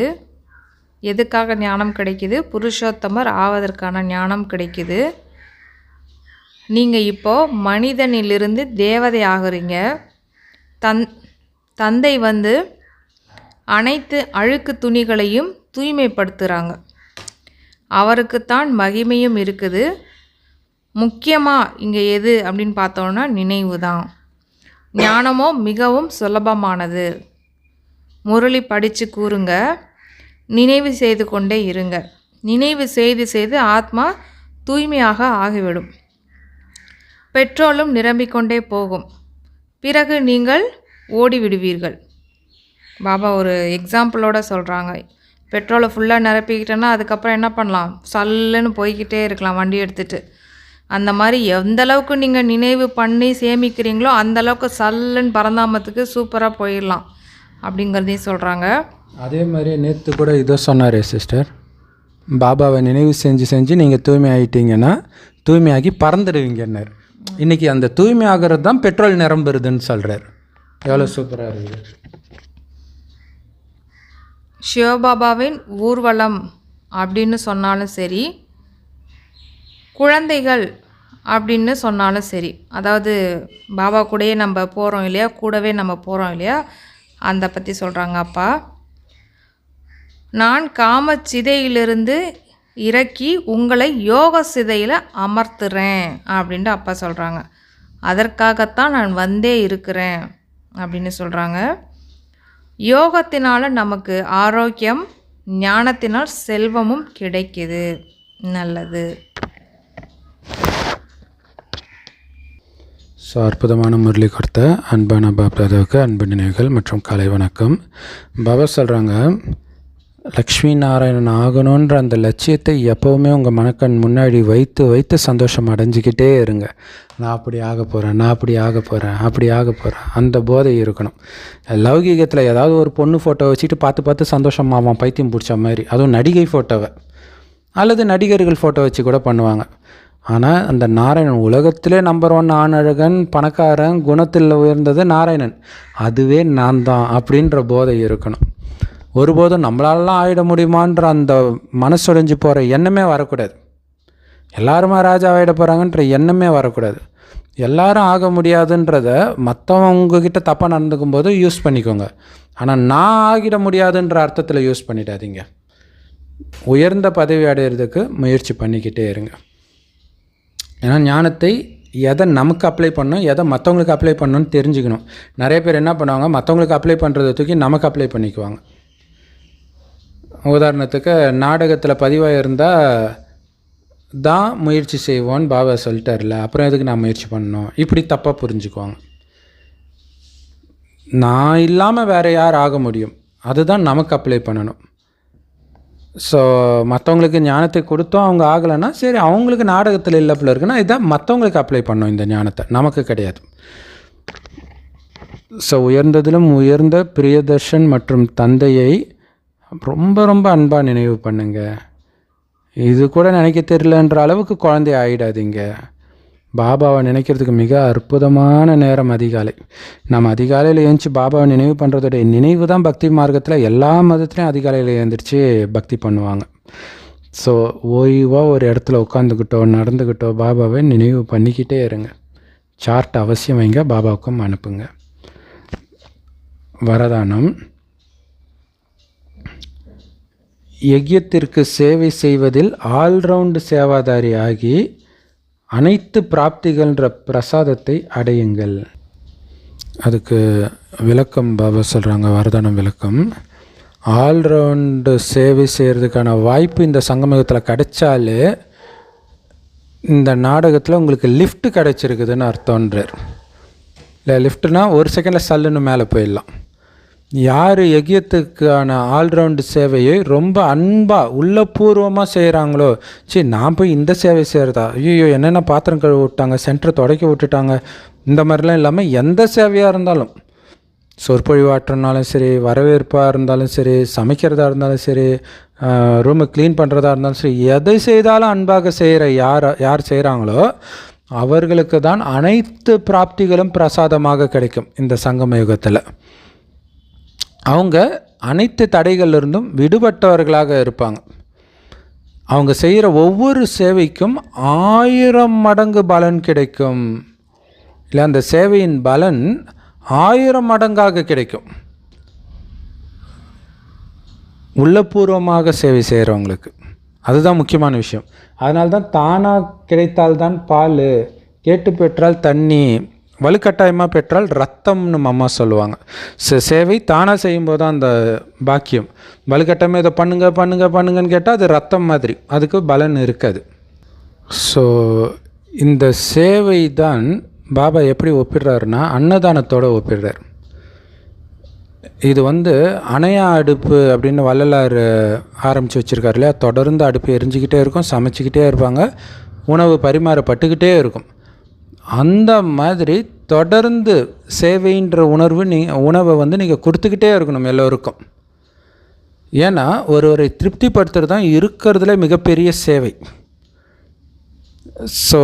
[SPEAKER 2] எதுக்காக ஞானம் கிடைக்குது? புருஷோத்தமர் ஆவதற்கான ஞானம் கிடைக்குது. நீங்கள் இப்போது மனிதனிலிருந்து தேவதை ஆகுறீங்க. தந்தை அனைத்து அழுக்கு துணிகளையும் தூய்மைப்படுத்துகிறாங்க. அவருக்குத்தான் மகிமையும் இருக்குது. முக்கியமாக இங்கே எது அப்படின்னு பார்த்தோன்னா நினைவு தான். ஞானமோ மிகவும் சுலபமானது. முரளி படித்து கூறுங்க, நினைவு செய்து கொண்டே இருங்க. நினைவு செய்து செய்து ஆத்மா தூய்மையாக ஆகிவிடும். பெட்ரோலும் நிரம்பிக்கொண்டே போகும். பிறகு நீங்கள் ஓடிவிடுவீர்கள். பாபா ஒரு எக்ஸாம்பிளோட சொல்கிறாங்க. பெட்ரோலை ஃபுல்லாக நிரப்பிக்கிட்டோன்னா அதுக்கப்புறம் என்ன பண்ணலாம், சல்லுன்னு போய்கிட்டே இருக்கலாம் வண்டி எடுத்துகிட்டு. அந்த மாதிரி எந்த அளவுக்கு நீங்கள் நினைவு பண்ணி சேமிக்கிறீங்களோ அந்த அளவுக்கு சல்லுன்னு பரந்தாமத்துக்கு சூப்பராக போயிடலாம் அப்படிங்கிறதையும் சொல்கிறாங்க.
[SPEAKER 1] அதே மாதிரி நேற்று கூட இதை சொன்னார் சிஸ்டர், பாபாவை நினைவு செஞ்சு செஞ்சு நீங்கள் தூய்மை ஆகிட்டீங்கன்னா தூய்மையாகி பறந்துடுவீங்கன்னார். இன்றைக்கி அந்த தூய்மை ஆகிறது தான் பெட்ரோல் நிரம்புறதுன்னு சொல்கிறார். எவ்வளோ சூப்பராக இருக்குது.
[SPEAKER 2] சிவபாபாவின் ஊர்வலம் அப்படின்னு சொன்னாலும் சரி, குழந்தைகள் அப்படின்னு சொன்னாலும் சரி, அதாவது பாபா கூடயே நம்ம போகிறோம் இல்லையா, கூடவே நம்ம போகிறோம் இல்லையா, அந்த பற்றி சொல்கிறாங்க அப்பா. நான் காமச்சிதையிலிருந்து இறக்கி உங்களை யோக சிதையில் அமர்த்துறேன் அப்படின்ட்டு அப்பா சொல்கிறாங்க. அதற்காகத்தான் நான் வந்தே இருக்கிறேன் அப்படின்னு சொல்கிறாங்க. யோகத்தினால் நமக்கு ஆரோக்கியம், ஞானத்தினால் செல்வமும் கிடைக்குது. நல்லது.
[SPEAKER 1] ஸோ அற்புதமான முரளி கொடுத்த அன்பான பாப்தாதாவுக்கு அன்பு நினைவுகள் மற்றும் கலை வணக்கம். பாபா சொல்கிறாங்க, லக்ஷ்மி நாராயணன் ஆகணுன்ற அந்த லட்சியத்தை எப்போவுமே உங்கள் மனக்கண் முன்னாடி வைத்து வைத்து சந்தோஷம் அடைஞ்சிக்கிட்டே இருங்க. நான் அப்படி ஆக போகிறேன், நான் அப்படி ஆக போகிறேன், அப்படி ஆக போகிறேன், அந்த போதை இருக்கணும். லௌகீகத்தில் ஏதாவது ஒரு பொண்ணு ஃபோட்டோ வச்சுட்டு பார்த்து பார்த்து சந்தோஷமாவான், பைத்தியம் பிடிச்ச மாதிரி. அதுவும் நடிகை ஃபோட்டோவை அல்லது நடிகர்கள் ஃபோட்டோ வச்சு கூட பண்ணுவாங்க. ஆனால் அந்த நாராயணன் உலகத்திலே நம்பர் 1 ஆணழகன், பணக்காரன், குணத்தில் உயர்ந்தது நாராயணன், அதுவே நான் தான் அப்படின்ற போதை இருக்கணும். ஒருபோதும் நம்மளாலலாம் ஆகிட முடியுமான்ற அந்த மனசுடைஞ்சு போகிற எண்ணமே வரக்கூடாது. எல்லாருமா ராஜா ஆகிட போகிறாங்கன்ற எண்ணமே வரக்கூடாது. எல்லாரும் ஆக முடியாதுன்றத மற்றவங்கக்கிட்ட தப்பாக நடந்துக்கும் போது யூஸ் பண்ணிக்கோங்க. ஆனால் நான் ஆகிட முடியாதுன்ற அர்த்தத்தில் யூஸ் பண்ணிடாதீங்க. உயர்ந்த பதவி அடையிறதுக்கு முயற்சி பண்ணிக்கிட்டே இருங்க. ஏன்னா ஞானத்தை எதை நமக்கு அப்ளை பண்ணணும், எதை மற்றவங்களுக்கு அப்ளை பண்ணணும்னு தெரிஞ்சுக்கணும். நிறைய பேர் என்ன பண்ணுவாங்க, மற்றவங்களுக்கு அப்ளை பண்ணுறதை தூக்கி நமக்கு அப்ளை பண்ணிக்குவாங்க. உதாரணத்துக்கு நாடகத்தில் பதிவாக இருந்தால் தான் முயற்சி செய்வோன்னு பாபா சொல்லிட்டார்ல, அப்புறம் எதுக்கு நான் முயற்சி பண்ணணும், இப்படி தப்பாக புரிஞ்சுக்குவாங்க. நான் இல்லாமல் வேறு யார் ஆக முடியும், அதுதான் நமக்கு அப்ளை பண்ணணும். ஸோ மற்றவங்களுக்கு ஞானத்தை கொடுத்தோம், அவங்க ஆகலைன்னா சரி, அவங்களுக்கு நாடகத்தில் இல்லை போல இருக்குன்னா இதான் மற்றவங்களுக்கு அப்ளை பண்ணோம் இந்த ஞானத்தை, நமக்கு கிடையாது. ஸோ உயர்ந்ததிலும் உயர்ந்த பிரியதர்ஷன் மற்றும் தந்தையை ரொம்ப ரொம்ப அன்பாக நினைவு பண்ணுங்க. இது கூட நினைக்க தெரியலன்ற அளவுக்கு குழந்தை ஆகிடாதீங்க. பாபாவை நினைக்கிறதுக்கு மிக அற்புதமான நேரம் அதிகாலை. நம்ம அதிகாலையில் எழுந்துச்சி பாபாவை நினைவு பண்ணுறதோடைய நினைவு தான் பக்தி மார்க்கத்தில் எல்லா மதத்துலேயும் அதிகாலையில் எழுந்திரிச்சு பக்தி பண்ணுவாங்க. ஸோ ஓய்வாக ஒரு இடத்துல உட்காந்துக்கிட்டோ நடந்துக்கிட்டோ பாபாவை நினைவு பண்ணிக்கிட்டே இருங்க. சார்ட் அவசியம் வைங்க, பாபாவுக்கும் அனுப்புங்க. வரதானம். யஜ்யத்திற்கு சேவை செய்வதில் ஆல்ரவுண்டு சேவாதாரி ஆகி அனைத்து பிராப்திகள்ன்ற பிரசாதத்தை அடையுங்கள். அதுக்கு விளக்கம் பாபா சொல்கிறாங்க, வரதானம் விளக்கம். ஆல்ரவுண்டு சேவை செய்கிறதுக்கான வாய்ப்பு இந்த சங்கமத்தில் கிடைச்சாலே இந்த நாடகத்தில் உங்களுக்கு லிஃப்ட் கிடச்சிருக்குதுன்னு அர்த்தம்ன்றார். இல்லை லிஃப்ட்னால் ஒரு செகண்டில் சல்லுன்னு மேலே போயிடலாம். யார் யஜ்யத்துக்கான ஆல்ரவுண்டு சேவையை ரொம்ப அன்பாக உள்ளபூர்வமாக செய்கிறாங்களோ, சரி நான் போய் இந்த சேவை செய்கிறதா, ஐயோ என்னென்ன பாத்திரம் கழுவி விட்டாங்க, சென்டரை தொடக்க விட்டுட்டாங்க, இந்த மாதிரிலாம் இல்லாமல் எந்த சேவையாக இருந்தாலும், சொற்பொழிவாற்றனாலும் சரி, வரவேற்பாக இருந்தாலும் சரி, சமைக்கிறதா இருந்தாலும் சரி, ரூமை க்ளீன் பண்ணுறதா இருந்தாலும் சரி, எதை செய்தாலும் அன்பாக செய்கிற யார் செய்கிறாங்களோ அவர்களுக்கு தான் அனைத்து பிராப்திகளும் பிரசாதமாக கிடைக்கும் இந்த சங்கம யுகத்தில். அவங்க அனைத்து தடைகளிலிருந்தும் விடுபட்டவர்களாக இருப்பாங்க. அவங்க செய்கிற ஒவ்வொரு சேவைக்கும் 1000 மடங்கு பலன் கிடைக்கும். இல்லை அந்த சேவையின் பலன் 1000 மடங்காக கிடைக்கும் உள்ளபூர்வமாக சேவை செய்கிறவங்களுக்கு. அதுதான் முக்கியமான விஷயம். அதனால தான் தானாக கிடைத்தால்தான் பால், கேட்டு பெற்றால் தண்ணி, வலுக்கட்டாயமாக பெற்றால் ரத்தம்னு அம்மா சொல்லுவாங்க. சேவை தானாக செய்யும்போது தான் அந்த பாக்கியம். வலுக்கட்டாயமாக இதை பண்ணுங்க பண்ணுங்க பண்ணுங்கன்னு கேட்டால் அது ரத்தம் மாதிரி, அதுக்கு பலன் இருக்காது. ஸோ இந்த சேவை தான் பாபா எப்படி ஒப்பிடுறாருன்னா அன்னதானத்தோடு ஒப்பிடுறார். இது அணையா அடுப்பு அப்படின்னு வள்ளலார் ஆரம்பித்து வச்சுருக்காரு இல்லையா. தொடர்ந்து அடுப்பு எரிஞ்சிக்கிட்டே இருக்கும், சமைச்சிக்கிட்டே இருப்பாங்க, உணவு பரிமாறப்பட்டுக்கிட்டே இருக்கும். அந்த மாதிரி தொடர்ந்து சேவைன்ற உணவை வந்து நீங்கள் கொடுத்துக்கிட்டே இருக்கணும் எல்லோருக்கும். ஏன்னா ஒருவரை திருப்திப்படுத்துறது தான் இருக்கிறதுல மிகப்பெரிய சேவை. ஸோ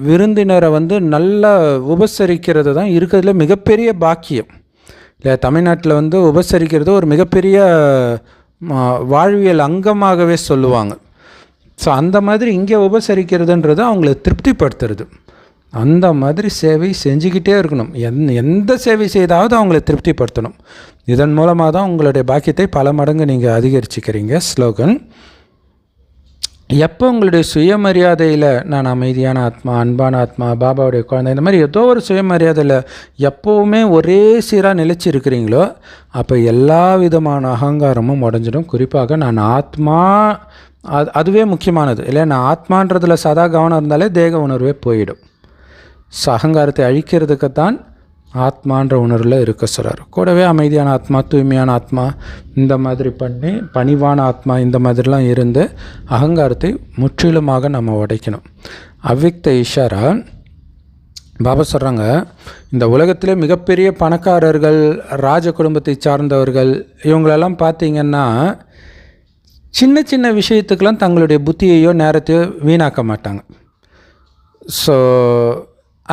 [SPEAKER 1] விருந்தினரை வந்து நல்லா உபசரிக்கிறது தான் இருக்கிறதுல மிகப்பெரிய பாக்கியம். இல்லை, தமிழ்நாட்டில் வந்து உபசரிக்கிறது ஒரு மிகப்பெரிய வாழ்வியல் அங்கமாகவே சொல்லுவாங்க. ஸோ அந்த மாதிரி இங்கே உபசரிக்கிறதுன்றது அவங்கள திருப்திப்படுத்துறது. அந்த மாதிரி சேவை செஞ்சுக்கிட்டே இருக்கணும். எந்த சேவை செய்தாவது அவங்கள திருப்திப்படுத்தணும். இதன் மூலமாக தான் உங்களுடைய பாக்கியத்தை பல மடங்கு நீங்கள் அதிகரிச்சுக்கிறீங்க. ஸ்லோகன்: எப்போ உங்களுடைய சுயமரியாதையில் நான் அமைதியான ஆத்மா, அன்பான ஆத்மா, பாபாவுடைய குழந்தை, இந்த மாதிரி ஏதோ ஒரு சுயமரியாதையில் எப்போவுமே ஒரே சீராக நிலைச்சி இருக்கிறீங்களோ அப்போ எல்லா விதமான அகங்காரமும் உடஞ்சிடும். குறிப்பாக நான் ஆத்மா, அதுவே முக்கியமானது இல்லை. நான் ஆத்மான்றதில் சதா கவனம் இருந்தாலே தேக உணர்வே போயிடும். ஸோ அகங்காரத்தை அழிக்கிறதுக்குத்தான் ஆத்மான்ற உணர்வில் இருக்க சொல்கிறார். கூடவே அமைதியான ஆத்மா, தூய்மையான ஆத்மா, இந்த மாதிரி பண்ணி பணிவான ஆத்மா, இந்த மாதிரிலாம் இருந்து அகங்காரத்தை முற்றிலுமாக நம்ம உடைக்கணும். அவ்விக்த இஷாரா பாபா சொல்கிறாங்க, இந்த உலகத்திலே மிகப்பெரிய பணக்காரர்கள், ராஜ குடும்பத்தை சார்ந்தவர்கள், இவங்களெல்லாம் பார்த்திங்கன்னா சின்ன சின்ன விஷயத்துக்கெல்லாம் தங்களுடைய புத்தியையோ நேரத்தையோ வீணாக்க மாட்டாங்க. ஸோ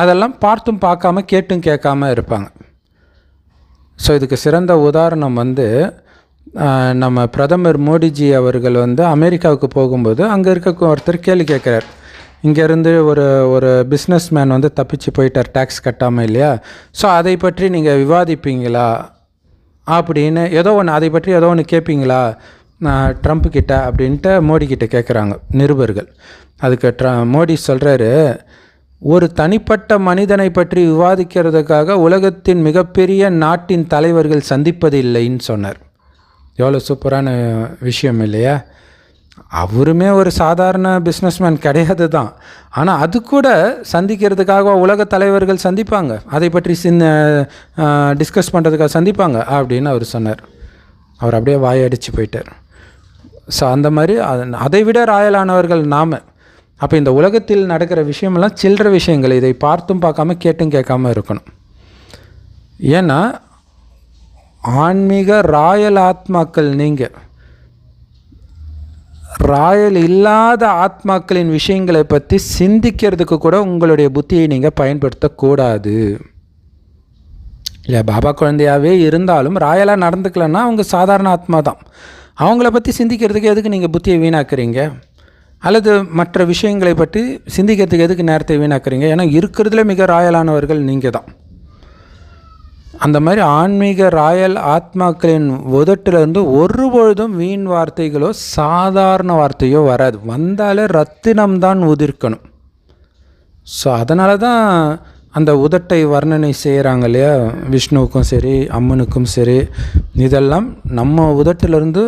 [SPEAKER 1] அதெல்லாம் பார்த்தும் பார்க்காம கேட்டும் கேட்காம இருப்பாங்க. ஸோ இதுக்கு சிறந்த உதாரணம் வந்து நம்ம பிரதமர் மோடிஜி அவர்கள் வந்து அமெரிக்காவுக்கு போகும்போது அங்கே இருக்க ஒருத்தர் கேள்வி கேட்குறார். இங்கேருந்து ஒரு பிஸ்னஸ் மேன் வந்து தப்பிச்சு போயிட்டார் டேக்ஸ் கட்டாமல் இல்லையா. ஸோ அதை பற்றி நீங்கள் விவாதிப்பீங்களா அப்படின்னு அதை பற்றி ஏதோ ஒன்று கேட்பீங்களா ட்ரம்ப் கிட்ட அப்படின்ட்டு மோடி கிட்ட கேட்குறாங்க நிருபர்கள். அதுக்கு மோடி சொல்கிறாரு, ஒரு தனிப்பட்ட மனிதனை பற்றி விவாதிக்கிறதுக்காக உலகத்தின் மிகப்பெரிய நாட்டின் தலைவர்கள் சந்திப்பது இல்லைன்னு சொன்னார். எவ்வளோ சூப்பரான விஷயம் இல்லையா. அவருமே ஒரு சாதாரண பிஸ்னஸ்மேன் கிடையாது தான். ஆனால் அது கூட சந்திக்கிறதுக்காக உலக தலைவர்கள் சந்திப்பாங்க, அதை பற்றி டிஸ்கஸ் பண்ணுறதுக்காக சந்திப்பாங்க அப்படின்னு அவர் சொன்னார். அவர் அப்படியே வாயடிச்சு போயிட்டார். ஸோ அந்த மாதிரி அதை விட ராயலானவர்கள் நாம். அப்போ இந்த உலகத்தில் நடக்கிற விஷயமெல்லாம் சில்லற விஷயங்கள், இதை பார்த்தும் பார்க்காம கேட்டும் கேட்காம இருக்கணும். ஏன்னா ஆன்மீக ராயல் ஆத்மாக்கள் நீங்கள். ராயல் இல்லாத ஆத்மாக்களின் விஷயங்களை பற்றி சிந்திக்கிறதுக்கு கூட உங்களுடைய புத்தியை நீங்கள் பயன்படுத்தக்கூடாது. இல்லை, பாபா குழந்தையாகவே இருந்தாலும் ராயலாக நடந்துக்கலன்னா அவங்க சாதாரண ஆத்மா தான். அவங்கள பற்றி சிந்திக்கிறதுக்கு எதுக்கு நீங்கள் புத்தியை வீணாக்குறீங்க? அல்லது மற்ற விஷயங்களை பற்றி சிந்திக்கிறதுக்கு எதுக்கு நேரத்தை வீணாக்குறீங்க? ஏன்னா இருக்கிறதுல மிக ராயலானவர்கள் நீங்கள் தான். அந்த மாதிரி ஆன்மீக ராயல் ஆத்மாக்களின் உதட்டிலிருந்து ஒரு பொழுதும் வீண் வார்த்தைகளோ சாதாரண வார்த்தையோ வராது. வந்தாலே ரத்தினம்தான் உதிர்க்கணும். ஸோ அதனால தான் அந்த உதட்டை வர்ணனை செய்கிறாங்க இல்லையா, விஷ்ணுவுக்கும் சரி அம்மனுக்கும் சரி. இதெல்லாம் நம்ம உதட்டிலிருந்து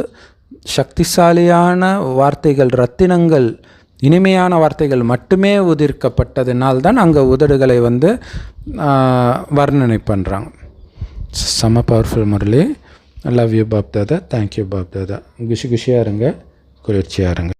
[SPEAKER 1] சக்திசாலியான வார்த்தைகள், ரத்தினங்கள், இனிமையான வார்த்தைகள் மட்டுமே உதிர்க்கப்பட்டதினால்தான் அங்கே உதடுகளை வந்து வர்ணனை பண்ணுறாங்க. செம powerful Murali. Love you Bap Dada. Thank you Bap Dada. குஷியாக இருங்க, குளிர்ச்சியாக இருங்க.